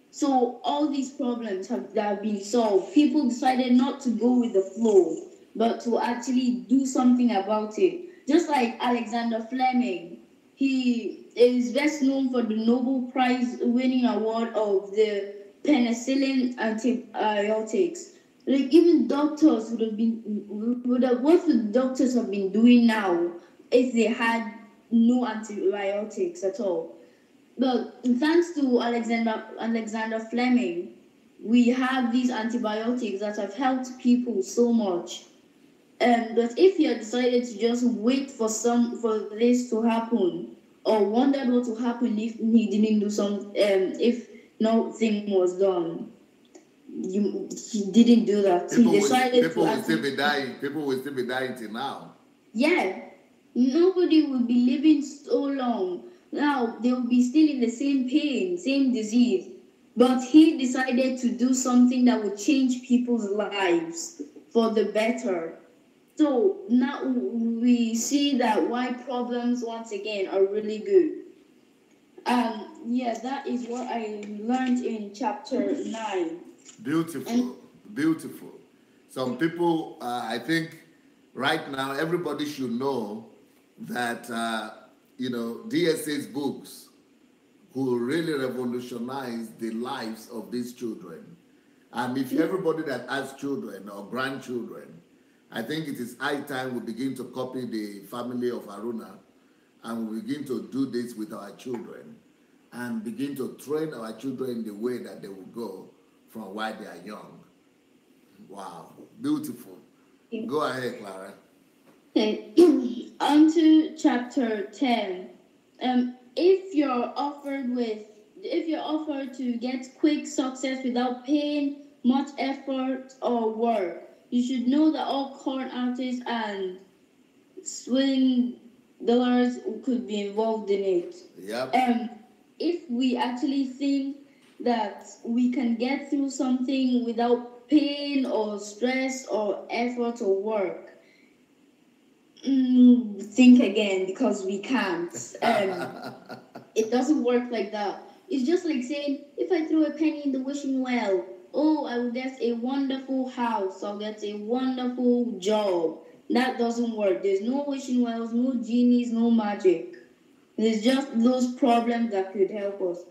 So all these problems have been solved. People decided not to go with the flow, but to actually do something about it. Just like Alexander Fleming, he is best known for the Nobel Prize winning award of the penicillin antibiotics. Like even doctors what would doctors have been doing now if they had no antibiotics at all? But thanks to Alexander Fleming, we have these antibiotics that have helped people so much. But if he had decided to just wait for this to happen, or wondered what would happen if he didn't do if nothing was done, he didn't do that. People will still be dying. People will still be dying till now. Yeah, nobody will be living so long. Now they will be still in the same pain, same disease. But he decided to do something that would change people's lives for the better. So now we see that why problems once again are really good. That is what I learned in chapter 9. Beautiful, beautiful. Some people, I think, right now everybody should know that DSA's books will really revolutionize the lives of these children. And if everybody that has children or grandchildren, I think it is high time we begin to copy the family of Haruna, and we begin to do this with our children and begin to train our children in the way that they will go from while they are young. Wow, beautiful. Go ahead, Clara. Okay, on to chapter 10. If you're offered to get quick success without pain, much effort, or work, you should know that all con artists and swindlers could be involved in it. Yep. If we actually think that we can get through something without pain or stress or effort or work, think again, because we can't. It doesn't work like that. It's just like saying, if I throw a penny in the wishing well, oh, I will get a wonderful house, I'll get a wonderful job. That doesn't work. There's no wishing wells, no genies, no magic. There's just those problems that could help us.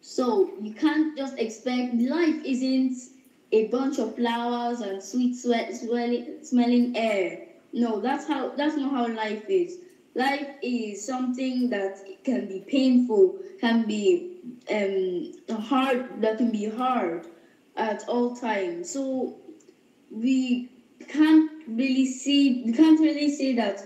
So you can't just expect, life isn't a bunch of flowers and sweet smelling air. No, that's not how life is. Life is something that can be painful, can be hard, that can be hard at all times. So we can't really say that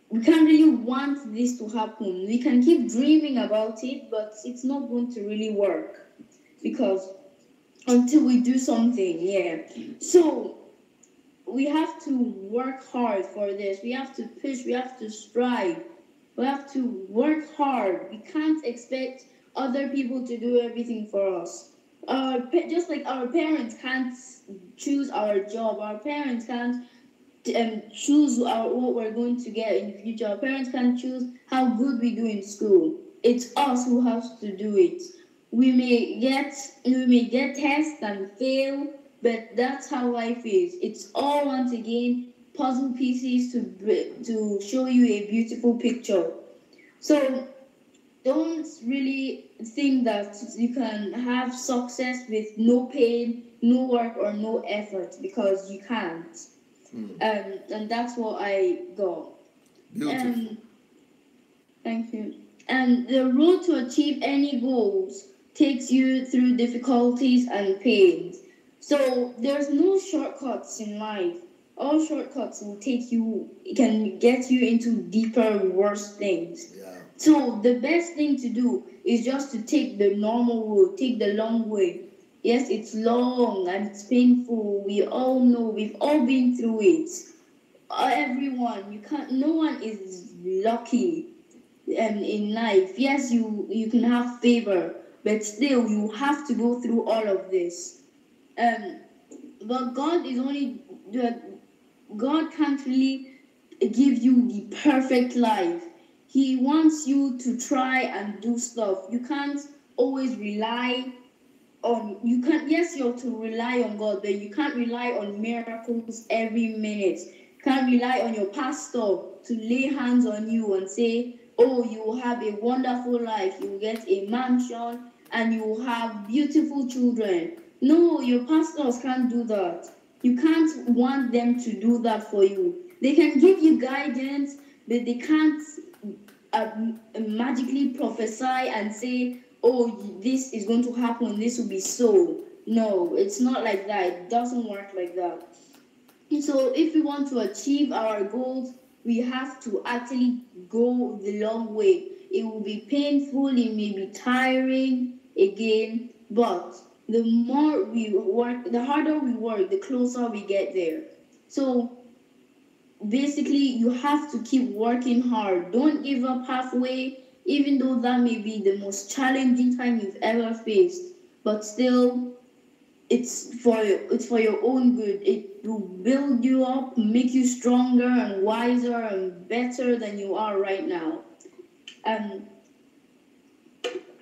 we can't really want this to happen. We can keep dreaming about it, but it's not going to really work, because until we do something, yeah. So we have to work hard for this. We have to push. We have to strive. We have to work hard. We can't expect other people to do everything for us. Just like our parents can't choose our job. Our parents can't choose what we're going to get in the future. Our parents can't choose how good we do in school. It's us who has to do it. We may get tests and fail, but that's how life is. It's all, once again, puzzle pieces to show you a beautiful picture. So don't really think that you can have success with no pain, no work, or no effort, because you can't. And that's what I got. Beautiful. Thank you. And the road to achieve any goals takes you through difficulties and pains. So there's no shortcuts in life. All shortcuts can get you into deeper, worse things. Yeah. So the best thing to do is just to take the normal road, take the long way. Yes, it's long and it's painful. We all know, we've all been through it. Everyone, no one is lucky in life. Yes, you can have favor, but still you have to go through all of this. But God can't really give you the perfect life. He wants you to try and do stuff. You can't always rely on, you're to rely on God, but you can't rely on miracles every minute. You can't rely on your pastor to lay hands on you and say, oh, you will have a wonderful life, you will get a mansion, and you will have beautiful children. No, your pastors can't do that. You can't want them to do that for you. They can give you guidance, but they can't magically prophesy and say, oh, this is going to happen, this will be so. No, it's not like that. It doesn't work like that. So if we want to achieve our goals, we have to actually go the long way. It will be painful, it may be tiring again, but the more we work, the harder we work, the closer we get there. So basically, you have to keep working hard. Don't give up halfway, even though that may be the most challenging time you've ever faced. But still, it's for your own good. It will build you up, make you stronger and wiser and better than you are right now.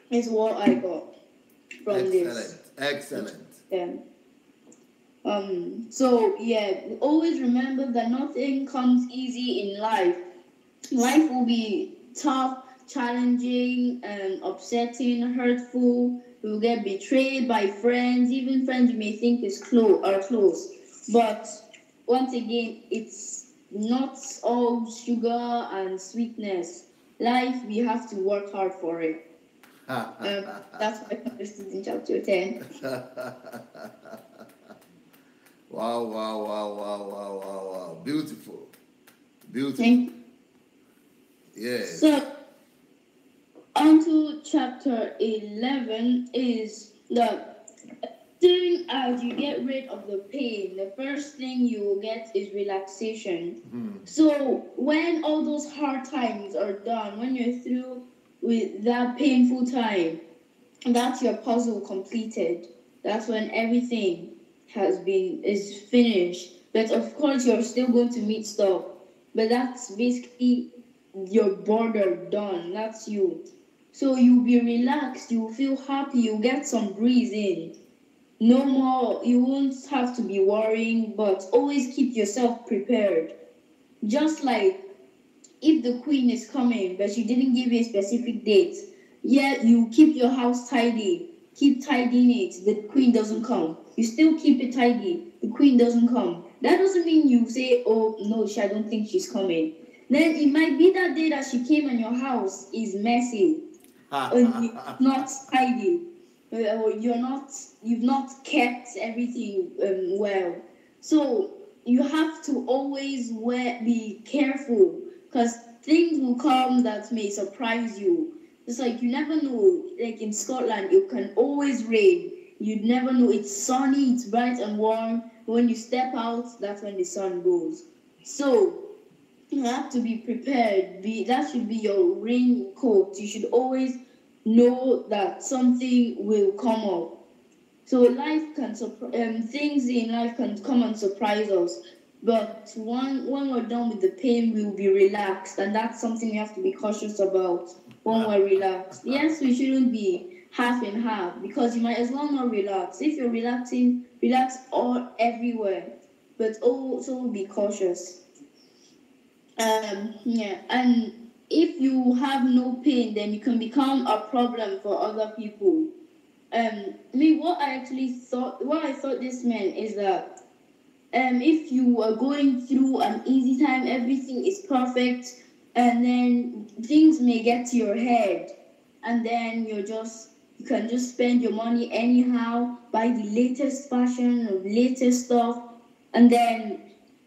Is what I got from this. Excellent. Yeah. So yeah, always remember that nothing comes easy in life. Life will be tough, challenging, and upsetting, hurtful. You will get betrayed by friends, even friends you may think are close. But once again, it's not all sugar and sweetness. Life, we have to work hard for it. That's what I understood in chapter 10. Wow. Beautiful. Thank you. Yes. So, on to chapter 11 is that soon as you get rid of the pain, the first thing you will get is relaxation. So, when all those hard times are done, when you're through with that painful time, that's your puzzle completed. That's when everything is finished. But of course, you're still going to meet stuff. But that's basically your border done. That's you. So you'll be relaxed. You'll feel happy. You'll get some breeze in. No more. You won't have to be worrying. But always keep yourself prepared. Just like if the queen is coming, but she didn't give you a specific date, yeah, you keep your house tidy. Keep tidying it. The queen doesn't come. You still keep it tidy. The queen doesn't come. That doesn't mean you say, oh, no, I don't think she's coming. Then it might be that day that she came and your house is messy or not tidy. Or you've not kept everything well. So you have to always be careful because things will come that may surprise you. It's like you never know. Like in Scotland, it can always rain. You'd never know. It's sunny, it's bright and warm. When you step out, that's when the sun goes. So you have to be prepared. That should be your raincoat. You should always know that something will come up. So life can things in life can come and surprise us. But when we're done with the pain, we'll be relaxed, and that's something we have to be cautious about when we're relaxed. Yes, we shouldn't be half and half because you might as well not relax. If you're relaxing, relax all everywhere, but also be cautious. Yeah, and if you have no pain, then you can become a problem for other people. What I thought this meant is that if you are going through an easy time, everything is perfect, and then things may get to your head, and then you can just spend your money anyhow, buy the latest fashion or latest stuff, and then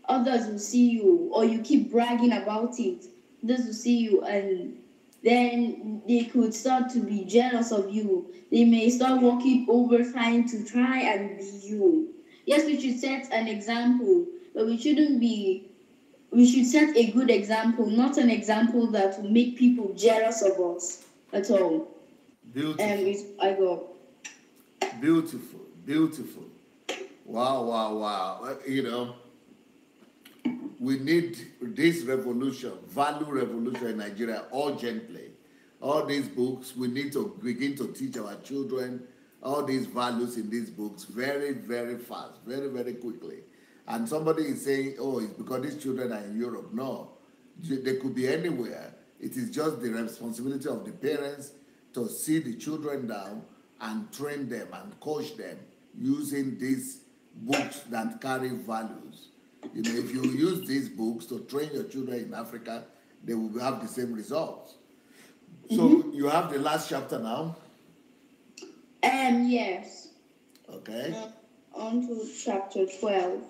others will see you, or you keep bragging about it. Others will see you, and then they could start to be jealous of you. They may start working overtime to try and be you. Yes, we should set an example, but we should set a good example, not an example that will make people jealous of us at all. Beautiful. Beautiful. Wow. We need this value revolution in Nigeria urgently. All these books, we need to begin to teach our children all these values in these books very, very fast, very, very quickly. And somebody is saying, oh, it's because these children are in Europe. No, they could be anywhere. It is just the responsibility of the parents to see the children down and train them and coach them using these books that carry values. If you use these books to train your children in Africa, they will have the same results. So you have the last chapter now? Yes. Okay. On to chapter 12.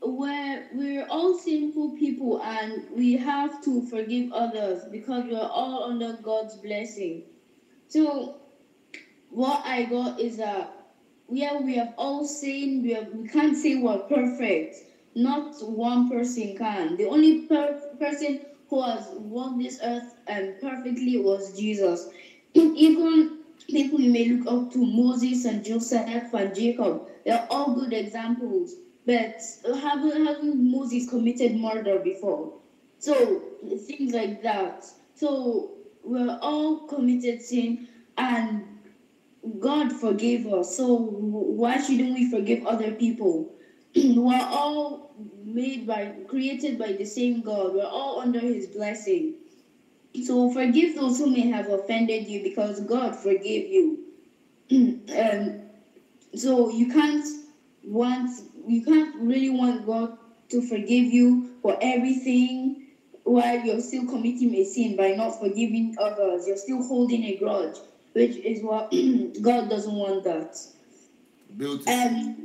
Where we're all sinful people and we have to forgive others because we're all under God's blessing. So what I got is that we have all sinned. We can't say we're perfect. Not one person can. The only person who has walked this earth perfectly was Jesus. Even people you may look up to, Moses and Joseph and Jacob, they're all good examples. But haven't Moses committed murder before? So things like that. So we're all committed sin, and God forgave us. So why shouldn't we forgive other people? We're all created by the same God. We're all under His blessing. So forgive those who may have offended you because God forgave you. So you can't really want God to forgive you for everything while you're still committing a sin by not forgiving others. You're still holding a grudge, which is what God doesn't want that. Beautiful.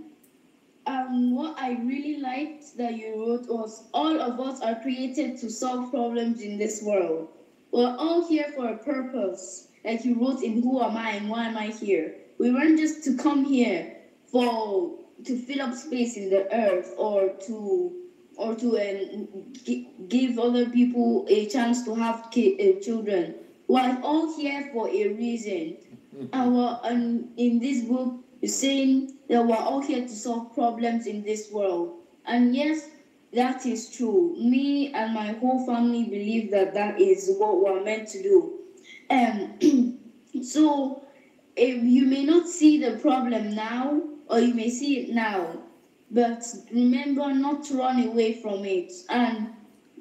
What I really liked that you wrote was all of us are created to solve problems in this world. We're all here for a purpose. Like you wrote in Who Am I and Why Am I Here? We weren't just to come here to fill up space in the earth or to give other people a chance to have children. We're all here for a reason. And in this book, You're saying that we're all here to solve problems in this world. And yes, that is true. Me and my whole family believe that that is what we're meant to do. So if you may not see the problem now, or you may see it now, but remember not to run away from it. And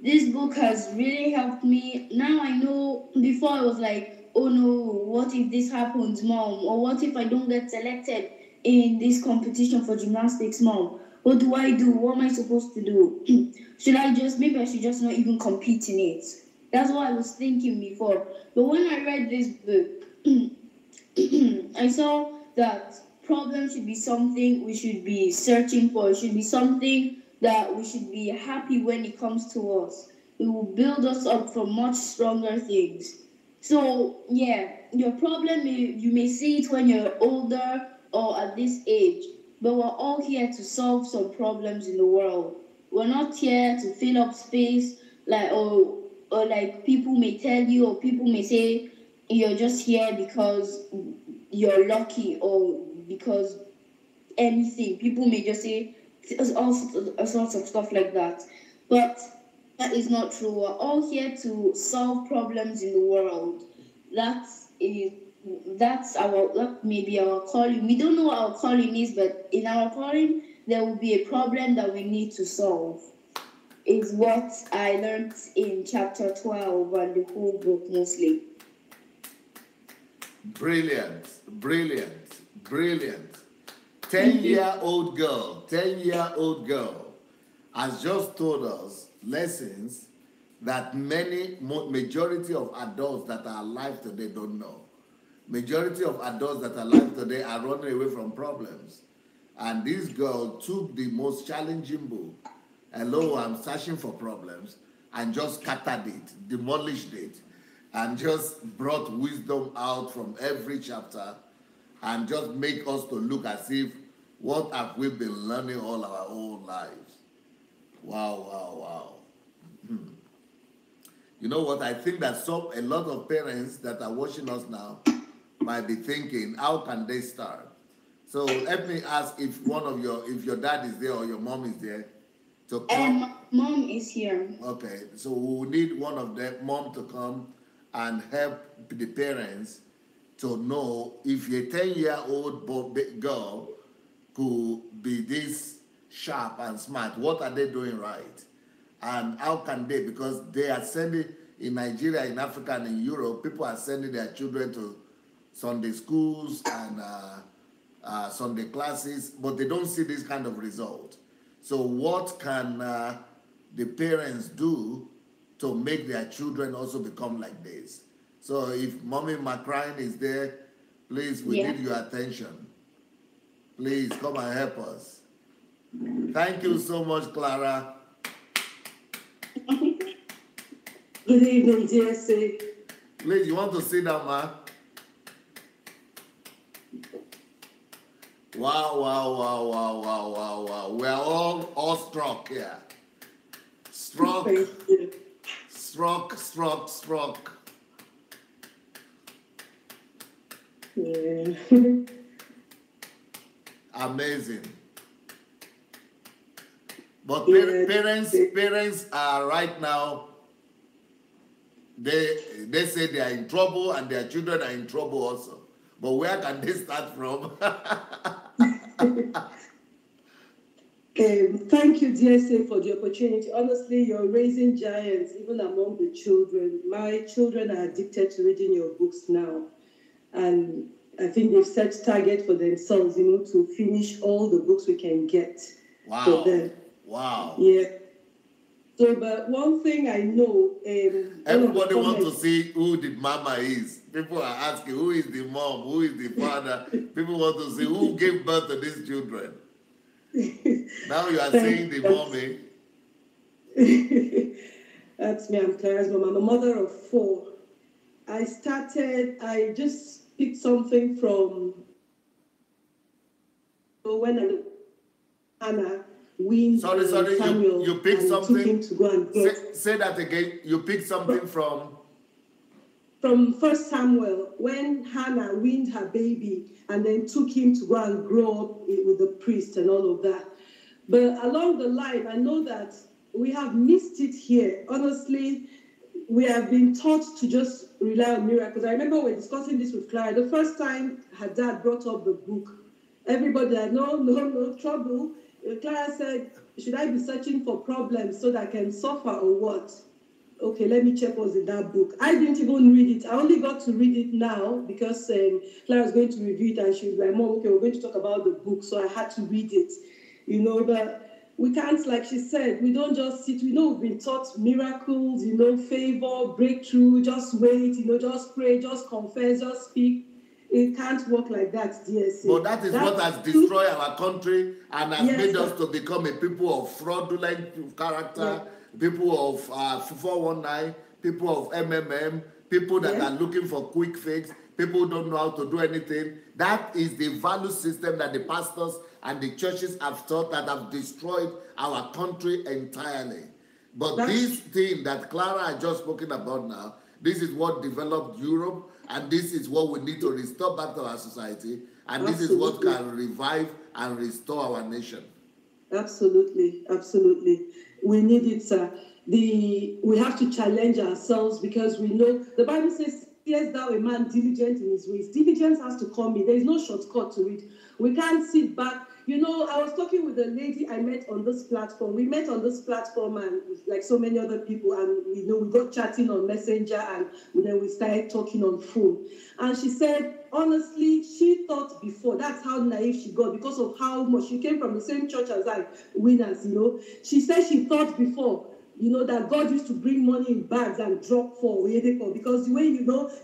this book has really helped me. Now I know. Before I was like, oh no, what if this happens, mom? Or what if I don't get selected in this competition for gymnastics, mom? What do I do? What am I supposed to do? Maybe I should just not even compete in it. That's what I was thinking before. But when I read this book, I saw that problems should be something we should be searching for. It should be something that we should be happy when it comes to us. It will build us up for much stronger things. So, yeah, your problem, you may see it when you're older or at this age, but we're all here to solve some problems in the world. We're not here to fill up space, or like people may tell you, or people may say you're just here because you're lucky, or because anything. People may just say all sorts of stuff like that. But that is not true. We're all here to solve problems in the world. That may be our calling. We don't know what our calling is, but in our calling, there will be a problem that we need to solve. Is what I learned in chapter 12 and the whole book mostly. Brilliant, brilliant, brilliant. 10-year-old girl has just told us lessons that majority of adults that are alive today don't know. Majority of adults that are alive today are running away from problems. And this girl took the most challenging book, hello, I'm searching for problems, and just scattered it, demolished it, and just brought wisdom out from every chapter, and just make us to look as if, what have we been learning all our whole lives? Wow, wow, wow. You know what? I think that a lot of parents that are watching us now might be thinking, how can they start? So let me ask if your dad is there or your mom is there to come. Mom is here. Okay, so we will need one of them, mom, to come and help the parents to know if a 10-year-old girl could be this sharp and smart, what are they doing right? And how can they, because they are sending, in Nigeria, in Africa, and in Europe, people are sending their children to Sunday schools and Sunday classes, but they don't see this kind of result. So what can the parents do to make their children also become like this? So if Mommy Macrine is there, please, we need your attention. Please come and help us. Thank you so much, Clara. Good evening, DSA. Please, you want to sit down, ma? Wow, wow, wow, wow, wow, wow, wow. We're all awestruck here. Struck, struck. Yeah. Amazing. But parents are right now, they say they are in trouble and their children are in trouble also. But where can they start from? Thank you, DSA, for the opportunity. Honestly, you're raising giants even among the children. My children are addicted to reading your books now. And I think they've set target for themselves, to finish all the books we can get for them. Wow. Yeah. So, but one thing I know... everybody wants to see who the mama is. People are asking, who is the mom? Who is the father? People want to see who gave birth to these children. Now you are saying the mommy. That's me, I'm Clara's mom. I'm a mother of 4. I just picked something from when Anna wins. Sorry, Samuel, you picked something. Took him to go and get. Say that again. You picked something from. from 1 Samuel, when Hannah weaned her baby and then took him to go and grow up with the priest and all of that. But along the line, I know that we have missed it here. Honestly, we have been taught to just rely on miracles. I remember we were discussing this with Clara. The first time her dad brought up the book, everybody had no trouble. Clara said, should I be searching for problems so that I can suffer or what? Okay, let me check what's in that book. I didn't even read it. I only got to read it now because Clara's going to review it and she was like, Mom, okay, we're going to talk about the book. So I had to read it, but we can't, like she said, we don't just sit. We know we've been taught miracles, favor, breakthrough, just wait, just pray, just confess, just speak. It can't work like that, DSA. But that is what has destroyed our country and has made us to become a people of fraudulent character, people of 419, people of MMM, people that are looking for quick fix, people who don't know how to do anything. That is the value system that the pastors and the churches have taught that have destroyed our country entirely. But this thing that Clara has just spoken about now, this is what developed Europe, and this is what we need to restore back to our society, and this is what can revive and restore our nation. Absolutely. We need it, sir. We have to challenge ourselves because we know the Bible says, "Seest thou a man diligent in his ways?" Diligence has to come in. There is no shortcut to it. We can't sit back. I was talking with a lady I met on this platform. We met on this platform and like so many other people, and we got chatting on Messenger, and then we started talking on phone. And she said, honestly, she thought before, that's how naive she got because of how much she came from the same church as I, Winners, She said she thought before, that God used to bring money in bags and drop for because the way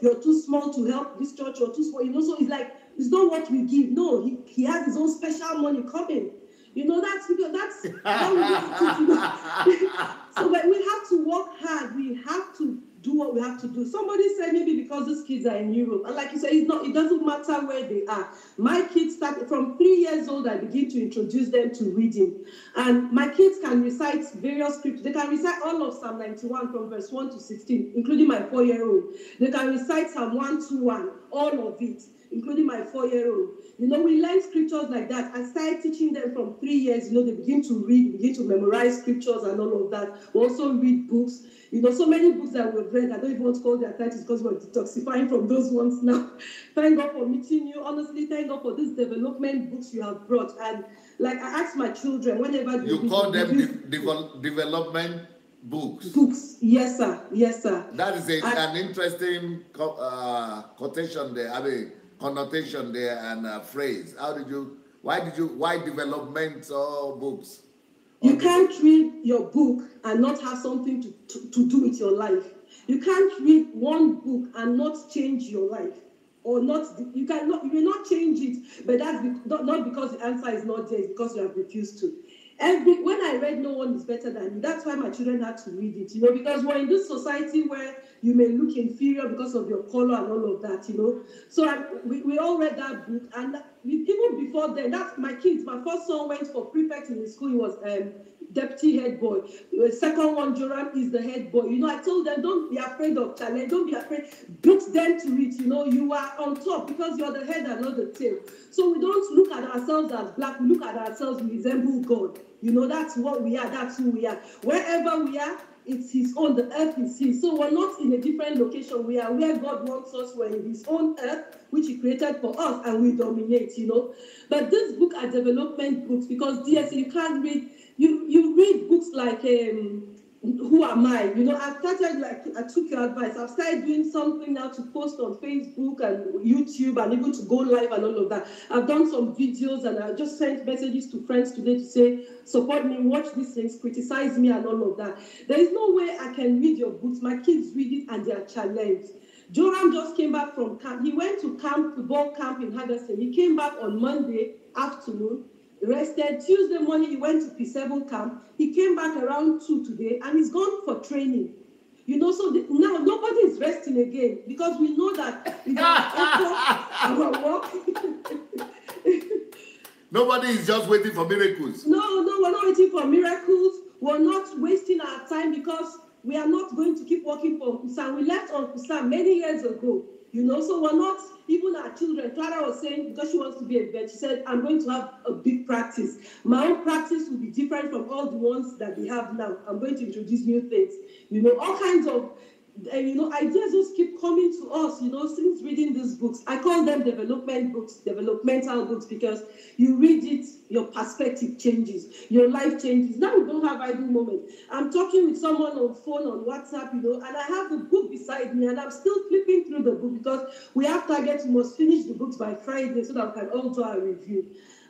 you're too small to help this church, or too small, so it's like, it's not what we give. No, he has his own special money coming. That's because that's how we have to do. So but we have to work hard. We have to do what we have to do. Somebody said maybe because these kids are in Europe, and like you said, it doesn't matter where they are. My kids started from 3 years old. I begin to introduce them to reading, and my kids can recite various scriptures. They can recite all of Psalm 91 from verse 1 to 16, including my 4-year-old. They can recite Psalm 121, all of it, including my 4-year-old. We learn scriptures like that. I started teaching them from 3 years. They begin to read, begin to memorize scriptures and all of that. We also read books. So many books that we've read, I don't even want to call their titles because we're detoxifying from those ones now. Thank God for meeting you. Honestly, thank God for these development books you have brought. And like I ask my children, whenever they You call them development books? Books, yes, sir. Yes, sir. That is an interesting quotation there. Connotation there and phrase. Why developmental books? You can't read your book and not have something to do with your life. You can't read one book and not change your life, or not. You will not change it, but that's not because the answer is not there. It's because you have refused to. When I read No One Is Better Than You, that's why my children had to read it, because we're in this society where you may look inferior because of your color and all of that, So we all read that book, and people before then, that's my kids. My first son went for prefect in the school. He was deputy head boy. The second one, Joram, is the head boy. I told them, don't be afraid of challenge. Don't be afraid. Beat them to it. You are on top because you're the head and not the tail. So we don't look at ourselves as black. We look at ourselves, we resemble God. That's what we are. That's who we are. Wherever we are, it's his own. The earth is his. So we're not in a different location. We are where God wants us. We're in his own earth, which he created for us, and we dominate, But this book are development books because DSA, you can't read. You read books like Who Am I? I started, I took your advice. I've started doing something now to post on Facebook and YouTube and even to go live and all of that. I've done some videos and I just sent messages to friends today to say, support me, watch these things, criticize me and all of that. There is no way I can read your books. My kids read it and they are challenged. Joram just came back from camp. He went to football camp in Hagerstown. He came back on Monday afternoon, rested. Tuesday morning, he went to P7 camp. He came back around 2 today, and he's gone for training. So now nobody is resting again because we know that we our work. Nobody is just waiting for miracles. No, we're not waiting for miracles. We're not wasting our time because we are not going to keep working for Uncle Sam. We left Uncle Sam many years ago, so we're not, even our children. Clara was saying, because she wants to be a vet, she said, I'm going to have a big practice. My own practice will be different from all the ones that we have now. I'm going to introduce new things, all kinds of ideas just keep coming to us, since reading these books. I call them developmental books, because you read it, your perspective changes, your life changes. Now we don't have idle moments. I'm talking with someone on phone, on WhatsApp, and I have the book beside me, and I'm still flipping through the book, because we have targets. We must finish the books by Friday so that we can all do our review.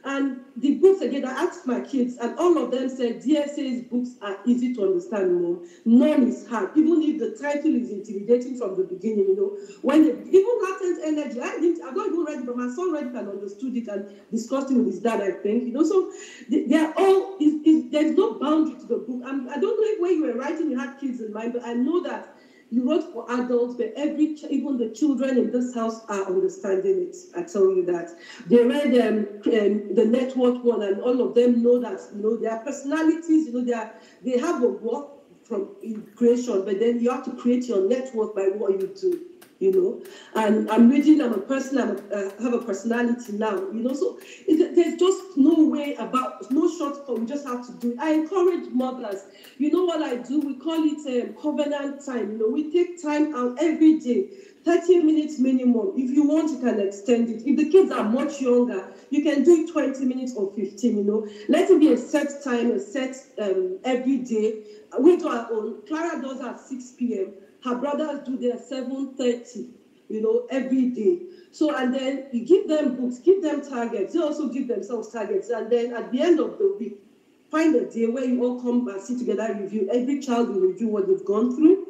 And the books, again, I asked my kids, and all of them said, DSA's books are easy to understand, Mom. None is hard, even if the title is intimidating from the beginning, When even Latent Energy, I've not even read it, but my son read it and understood it and discussed it with his dad, I think, So they're all, there's no boundary to the book. I don't know if when you were writing you had kids in mind, but I know that you wrote for adults, but even the children in this house are understanding it. I tell you that. They read the network one, and all of them know that, their personalities, they have a work from creation, but then you have to create your network by what you do. And I'm reading, I'm a person, I have a personality now, so there's just no way about, no shortcut, we just have to do it. I encourage mothers, what I do, we call it covenant time, we take time out every day, 30 minutes minimum. If you want, you can extend it. If the kids are much younger, you can do it 20 minutes or 15, Let it be a set time, a set every day. We do our own. Clara does at 6 p.m. Her brothers do their 7:30, every day. So, and then you give them books, give them targets. They also give themselves targets. And then at the end of the week, find a day where you all come and sit together, review. Every child will review what they've gone through,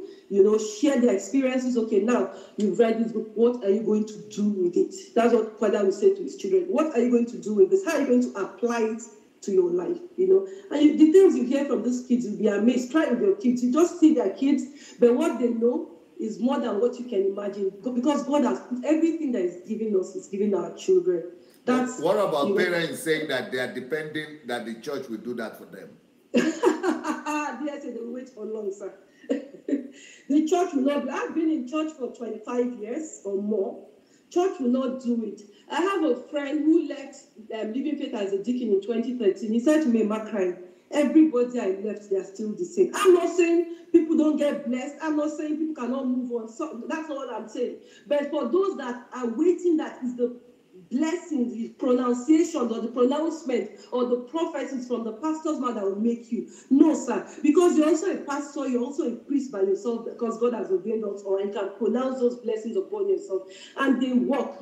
share their experiences. Okay, now you've read this book. What are you going to do with it? That's what Kwada will say to his children. What are you going to do with this? How are you going to apply it to your life, And the things you hear from these kids, you'll be amazed. Try with your kids. You just see their kids, but what they know is more than what you can imagine, because God has put everything that He's giving us, He's giving our children. That's what about parents saying that they are depending that the church will do that for them? Yes, they will wait for long, sir. The church will not. I've been in church for 25 years or more. Church will not do it. I have a friend who left Living Faith as a deacon in 2013. He said to me, Macron, everybody I left, they are still the same. I'm not saying people don't get blessed. I'm not saying people cannot move on. So that's not what I'm saying. But for those that are waiting, that is the blessings, the pronunciations or the pronouncement or the prophecies from the pastor's mouth that will make you. No, sir. Because you're also a pastor, you're also a priest by yourself, because God has ordained us, or you can pronounce those blessings upon yourself. And they work,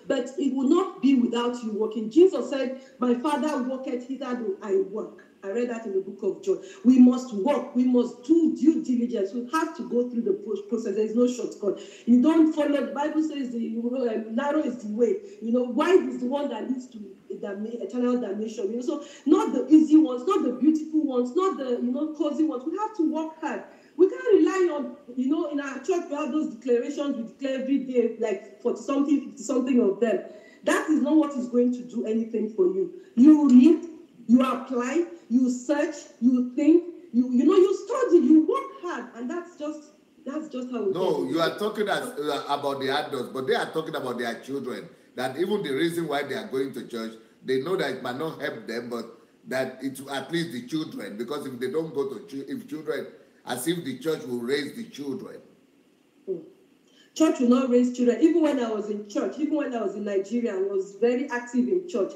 but it will not be without you working. Jesus said, my Father worketh, hitherto I work. I read that in the book of John. We must work. We must do due diligence. We have to go through the process. There is no shortcut. You don't follow. The Bible says narrow is the way. Wide is the one that leads to eternal damnation. So not the easy ones, not the beautiful ones, not the cozy ones. We have to work hard. We can't rely on, in our church we have those declarations we declare every day, like 40-something, 50-something of them. That is not what is going to do anything for you. You read, you apply, you search, you think, you study, you work hard, and that's just how it No, is. you are talking about the adults, but they are talking about their children. That even the reason why they are going to church, they know that it might not help them, but that it's at least the children, because if they don't go to children, as if the church will raise the children. Church will not raise children. Even when I was in church, even when I was in Nigeria, I was very active in church.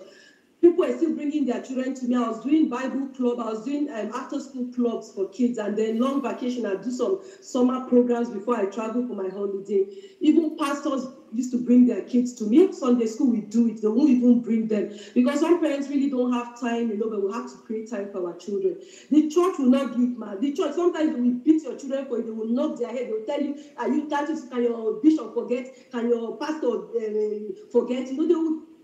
People were still bringing their children to me. I was doing Bible club. I was doing after-school clubs for kids. And then long vacation, I'd do some summer programs before I travel for my holiday. Even pastors used to bring their kids to me. Sunday school, we do it. They won't even bring them. Because some parents really don't have time, but we have to create time for our children. The church will not give man. The church, sometimes we beat your children for it. They will knock their head. They will tell you, can your bishop forget? Can your pastor forget?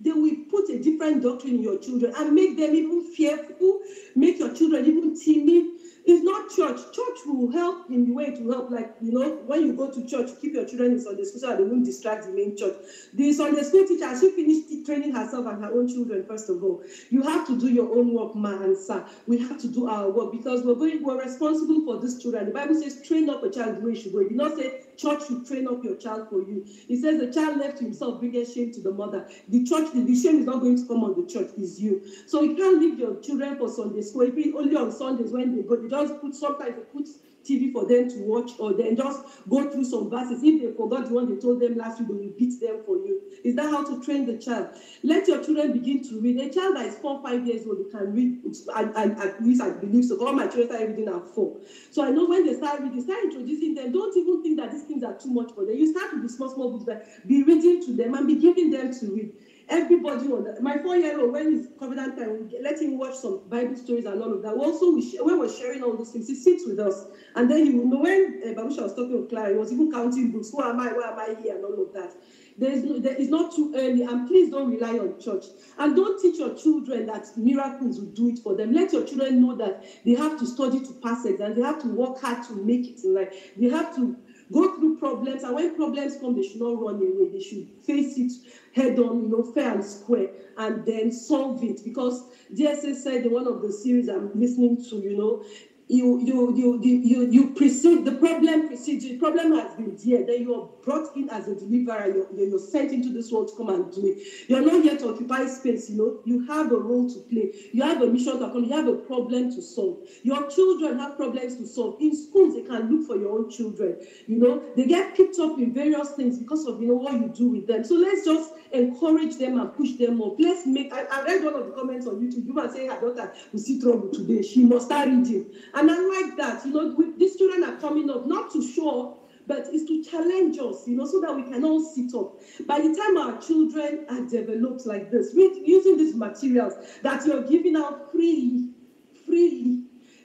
They will put a different doctrine in your children and make them even fearful, make your children even timid. It's not church. Church will help in the way to help, like, you know, when you go to church, keep your children in Sunday school so that they won't distract the main church. The Sunday school teacher, she finished training herself and her own children, first of all. You have to do your own work, ma and sir. We have to do our work because we're responsible for these children. The Bible says, train up a child the way he should go. It did not say church should train up your child for you. It says the child left to himself bringeth shame to the mother. The church, the shame is not going to come on the church, it's you. So you can't leave your children for Sunday school. If it's only on Sundays when they go, they just sometimes they put TV for them to watch, or then just go through some verses. If they forgot the one they told them last week, they will beat them for you. Is that how to train the child? Let your children begin to read. A child that is 4 or 5 years old, they can read, and at least I believe so. All my children start reading at 4. So I know when they start reading, start introducing them. Don't even think that these things are too much for them. You start with the small books, but be reading to them and be giving them to read. Everybody on that. My 4-year-old, when he's covenant time, we let him watch some Bible stories and all of that. Also, when we're sharing all those things, he sits with us. And then he will know when Babusha was talking with Clara, he was even counting books. Who am I? Where am I here? And all of that. It's not too early. And please don't rely on church. And don't teach your children that miracles will do it for them. Let your children know that they have to study to pass exams. They have to work hard to make it in life. They have to go through problems, and when problems come, they should not run away. They should face it head on, you know, fair and square, and then solve it. Because DSA said in one of the series I'm listening to, you know, you precede, the problem precedes you. The problem has been there. Then you are brought in as a deliverer. You're sent into this world to come and do it. You're not here to occupy space, you know. You have a role to play. You have a mission to accomplish. You have a problem to solve. Your children have problems to solve. In schools, they can look for your own children. You know, they get picked up in various things because of, you know, what you do with them. So let's just encourage them and push them up. Let's make, I read one of the comments on YouTube. You might say her daughter will see trouble today. She must start reading. And I like that, you know, these children are coming up, not to show, but it's to challenge us, you know, so that we can all sit up. By the time our children are developed like this, using these materials that you're giving out freely,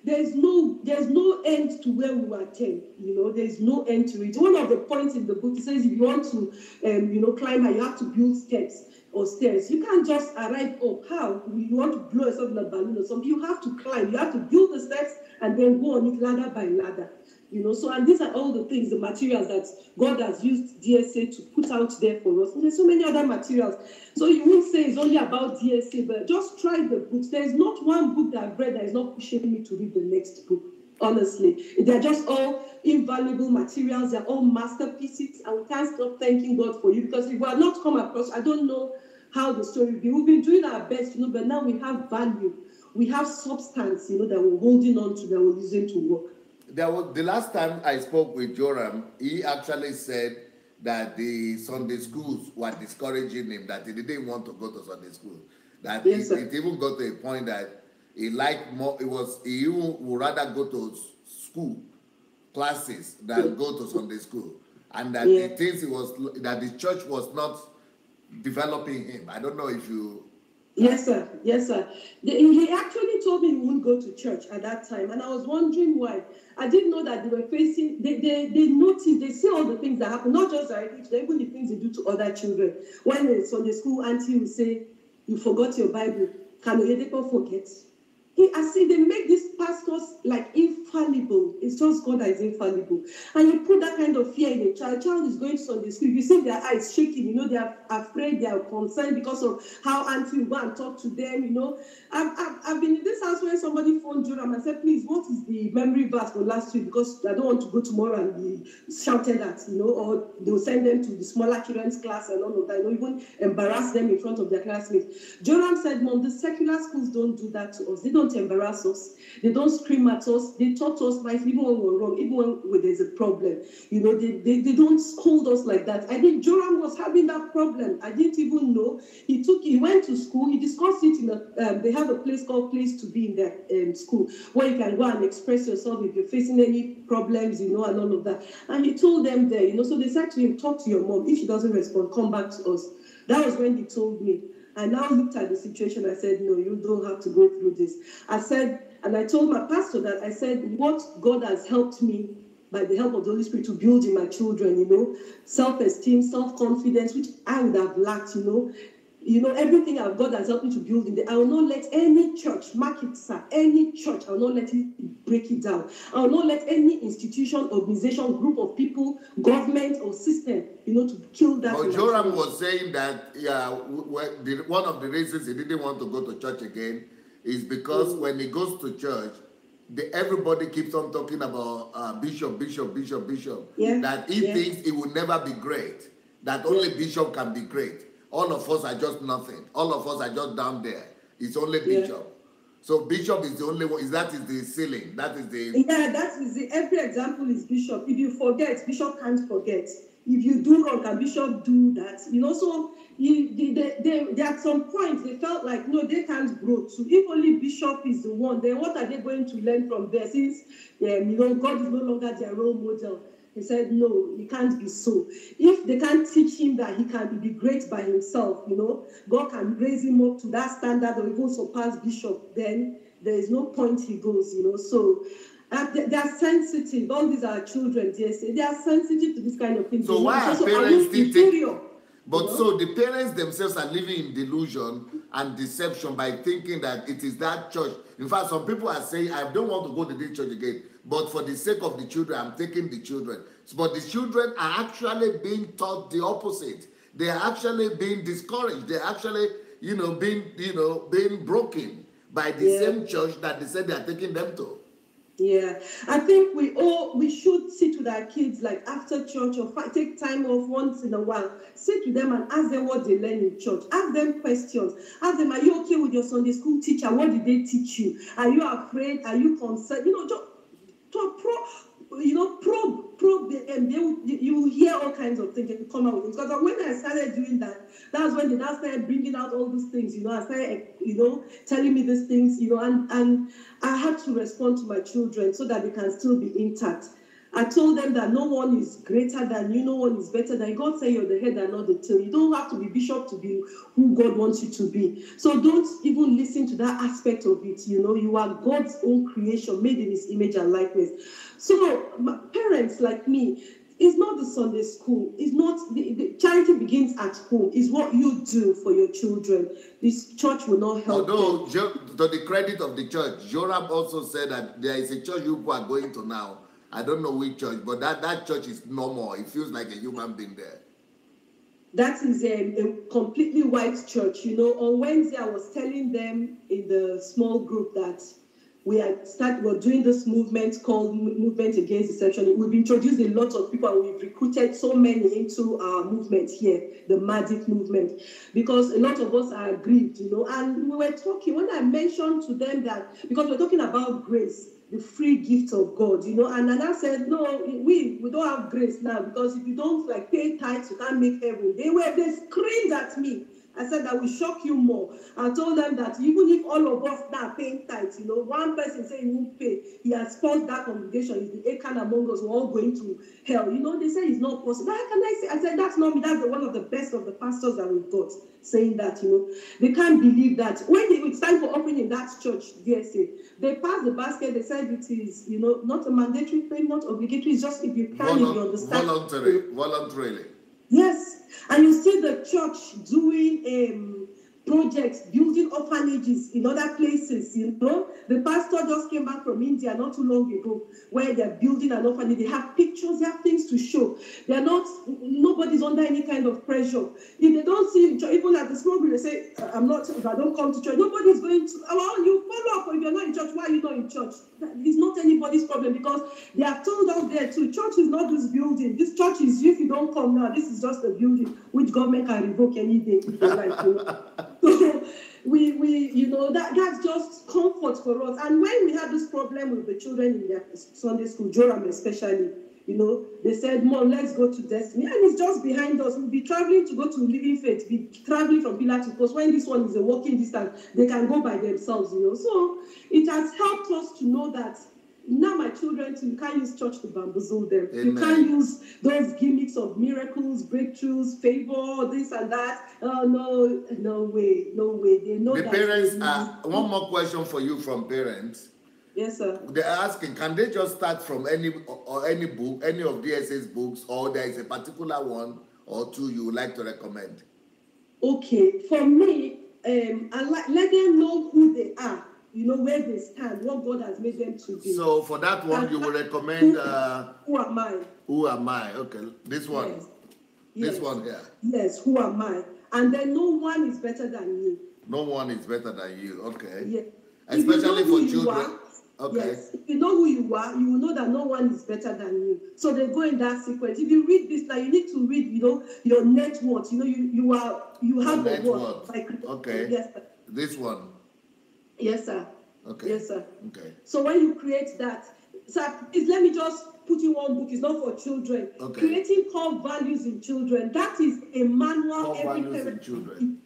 there's no end to where we were 10, you know, there's no end to it. One of the points in the book, it says if you want to, you know, climb high, you have to build steps. Or stairs. You can't just arrive up. How? You want to blow yourself in a balloon or something. You have to climb. You have to build the steps and then go on it ladder by ladder. You know, so, and these are all the things, the materials that God has used DSA to put out there for us. And there's so many other materials. So you won't say it's only about DSA, but just try the books. There is not one book that I've read that is not pushing me to read the next book. Honestly, they're just all invaluable materials. They're all masterpieces, and we can't stop thanking God for you, because if we had not come across, I don't know how the story will be. We've been doing our best, you know, but now we have value. We have substance, you know, that we're holding on to, that we're using to work. There was the last time I spoke with Joram, he actually said that the Sunday schools were discouraging him, that he didn't want to go to Sunday school. That yes, it even got to a point that he liked more, he even would rather go to school classes than go to Sunday school. And that the things that the church was not developing him. I don't know if you... Yes, sir. Yes, sir. He actually told me he wouldn't go to church at that time, and I was wondering why. I didn't know that they were facing, they notice, they see all the things that happen, not just directly to them, even the things they do to other children. When it's Sunday school, auntie will say, you forgot your Bible. Can Oyedepo forget? I see they make these pastors like infallible. It's just God that is infallible. And you put that kind of fear in a child. Child is going to Sunday school. You see their eyes shaking, you know, they are afraid, they are concerned because of how auntie will go and talk to them, you know. I've been in this house where somebody phoned Joram and said, please, what is the memory verse for last week? Because I don't want to go tomorrow and be shouted at, you know, or they'll send them to the smaller children's class and all of that, you know, even embarrass them in front of their classmates. Joram said, Mom, the secular schools don't do that to us. They don't embarrass us. They don't scream at us. They taught us nicely, even when we're wrong, even when there's a problem. You know, they don't scold us like that. I think Joram was having that problem. I didn't even know. He went to school. He discussed it in they have a place called Place to Be in their school, where you can go and express yourself if you're facing any problems, you know, and all of that. And he told them there, you know, so they said to him, talk to your mom. If she doesn't respond, come back to us. That was when he told me. I now looked at the situation. I said, no, you don't have to go through this. I said, and I told my pastor that, I said, what God has helped me by the help of the Holy Spirit to build in my children, you know, self-esteem, self-confidence, which I would have lacked, you know. everything God has helped me to build in there. I will not let any church, mark it, sir, any church, I will not let it break it down. I will not let any institution, organization, group of people, government or system, to kill that. But Joram was saying that, one of the reasons he didn't want to go to church again is because when he goes to church, everybody keeps on talking about bishop. Yeah. That he thinks it will never be great. That only bishop can be great. All of us are just nothing. All of us are just down there. It's only bishop. So bishop is the only one. That is the ceiling. That is the... Yeah, that is the... Every example is bishop. If you forget, bishop can't forget. If you do wrong, can bishop do that? So they at some point, they felt like, no, they can't grow too. If only bishop is the one, then what are they going to learn from there? Since, God is no longer their role model. He said, no, it can't be so. If they can't teach him that he can be great by himself, God can raise him up to that standard or even surpass bishop, then there is no point he goes, So they are sensitive. All these are children, they are sensitive to this kind of thing. So why are parents still inferior? But so the parents themselves are living in delusion and deception by thinking that it is that church. In fact, some people are saying, I don't want to go to this church again, but for the sake of the children, I'm taking the children. But the children are actually being taught the opposite. They are actually being discouraged. They're actually, being broken by the same church that they said they are taking them to. Yeah, I think we should sit with our kids, like after church, or take time off once in a while. Sit with them and ask them what they learn in church. Ask them questions. Ask them, are you okay with your Sunday school teacher? What did they teach you? Are you afraid? Are you concerned? Just probe them. You will hear all kinds of things that come out with it. Because when I started doing that, that's when they now started bringing out all these things. I started, telling me these things, and I had to respond to my children so that they can still be intact. I told them that no one is greater than you, no one is better than you. God said you're the head and not the tail. You don't have to be bishop to be who God wants you to be. So don't even listen to that aspect of it. You are God's own creation, made in his image and likeness. So my parents like me, it's not the Sunday school. It's not the charity begins at home. It's what you do for your children. This church will not help. Although, to the credit of the church, Joram also said that there is a church you are going to now. I don't know which church, but that church is normal. It feels like a human being there. That is a completely white church. On Wednesday, I was telling them in the small group that we're doing this movement called Movement Against Deception. We've introduced a lot of people and we've recruited so many into our movement here, the Magic movement, because a lot of us are aggrieved, and we were talking, when I mentioned to them that, because we're talking about grace, the free gift of God, and I said, no, we don't have grace now, because if you don't pay tithes, you can't make heaven. They screamed at me. I said that will shock you more. I told them that even if all of us now are paying tithes, one person say he won't pay, he has sponsored that congregation, he's the Achan among us, we're all going to hell. They say it's not possible. How can I say? I said, that's not me, that's one of the best of the pastors that we've got saying that, They can't believe that. When it's time for offering in that church, they passed the basket, they said it is, not a mandatory thing, not obligatory, it's just if you can, if you understand. Voluntarily. Yes, and you see the church doing projects, building orphanages in other places, The pastor just came back from India not too long ago, where they're building an orphanage. They have pictures, they have things to show. Nobody's under any kind of pressure. If they don't see, even at the small group, they say, if I don't come to church, nobody's going to, you follow up, or if you're not in church, why are you not in church? It's not anybody's problem, because they have told us there too, church is not this building. This church is, if you don't come now, this is just a building which government can revoke any day if they like. So that's just comfort for us. And when we had this problem with the children in their Sunday school, Joram especially, they said, Mom, let's go to Destiny. And it's just behind us. We'll be traveling to go to Living Faith, be traveling from pillar to post. When this one is a walking distance, they can go by themselves, So it has helped us to know that now my children, you can't use church to bamboozle them. Amen. You can't use those gimmicks of miracles, breakthroughs, favor, this and that. Oh, no way. They know the parents one more question for you from parents. Yes, sir. They're asking, can they just start from any book, any of DSA's books, or there is a particular one or two you would like to recommend? Okay, for me, let them know who they are, where they stand, what God has made them to be. So for that one, you would recommend... who am I? Who am I? Okay, this one. Yes. This Yes. one here. Yes, who am I? And then no one is better than you. No one is better than you. Okay. Yeah. Especially for children. Okay. Yes. If you know who you are, you will know that no one is better than you. So they go in that sequence. If you read this, now you need to read, your net worth. You have a worth. Okay. Yes, sir. This one. Yes, sir. Okay. Yes, sir. Okay. So when you create that, sir, please let me just put in one book. It's not for children. Okay. Creating core values in children. That is a manual. Core values in children.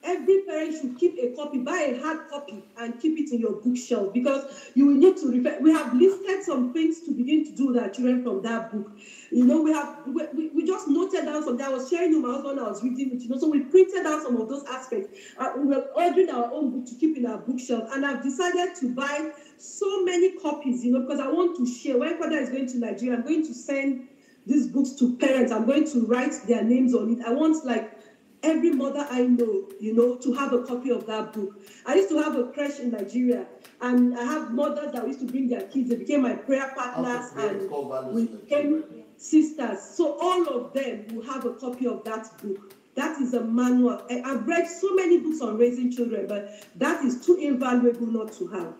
Every parent should keep a copy, buy a hard copy, and keep it in your bookshelf, because you will need to refer. We have listed some things to begin to do with our children from that book. We just noted down something. I was sharing with my husband, I was reading it, so we printed out some of those aspects. We were ordering our own book to keep in our bookshelf, and I've decided to buy so many copies, because I want to share. When Kwada is going to Nigeria, I'm going to send these books to parents. I'm going to write their names on it. I want, every mother I know, to have a copy of that book. I used to have a creche in Nigeria, and I have mothers that used to bring their kids. They became my prayer partners, and we became sisters. So all of them will have a copy of that book. That is a manual. I've read so many books on raising children, but that is too invaluable not to have.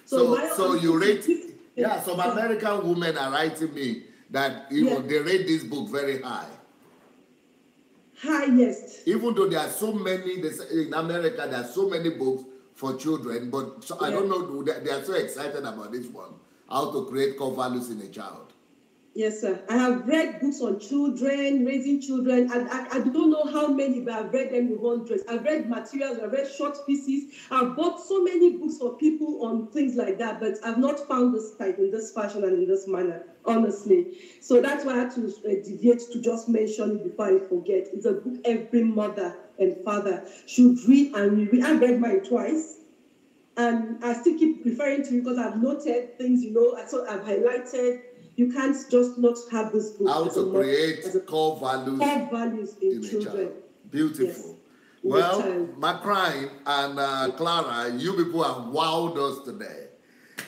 So you rate... Yeah, some American women are writing me that they rate this book very high. Highest. Even though there are so many, in America, there are so many books for children, but I don't know, they are so excited about this one, how to create core values in a child. Yes, sir. I have read books on children, raising children. I don't know how many, but I've read them in hundreds. I've read materials, I've read short pieces. I've bought so many books for people on things like that, but I've not found this type in this fashion and in this manner, honestly. So that's why I had to deviate to just mention it before I forget. It's a book every mother and father should read and reread. I've read mine twice, and I still keep referring to it because I've noted things, I've highlighted. You can't just not have this book. How to create core values in children. Beautiful. Yes. Well, Macrine and Clara, you people have wowed us today.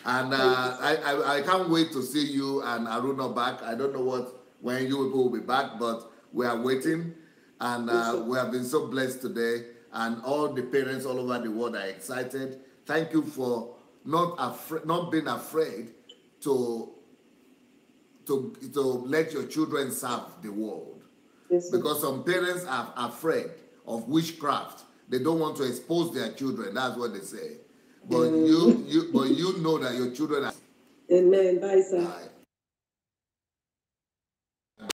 And I can't wait to see you and Haruna back. I don't know when you people will be back, but we are waiting. And we have been so blessed today. And all the parents all over the world are excited. Thank you for not being afraid to let your children serve the world. Yes, because some parents are afraid of witchcraft. They don't want to expose their children. That's what they say. But you know that your children are... Amen. Bye, sir.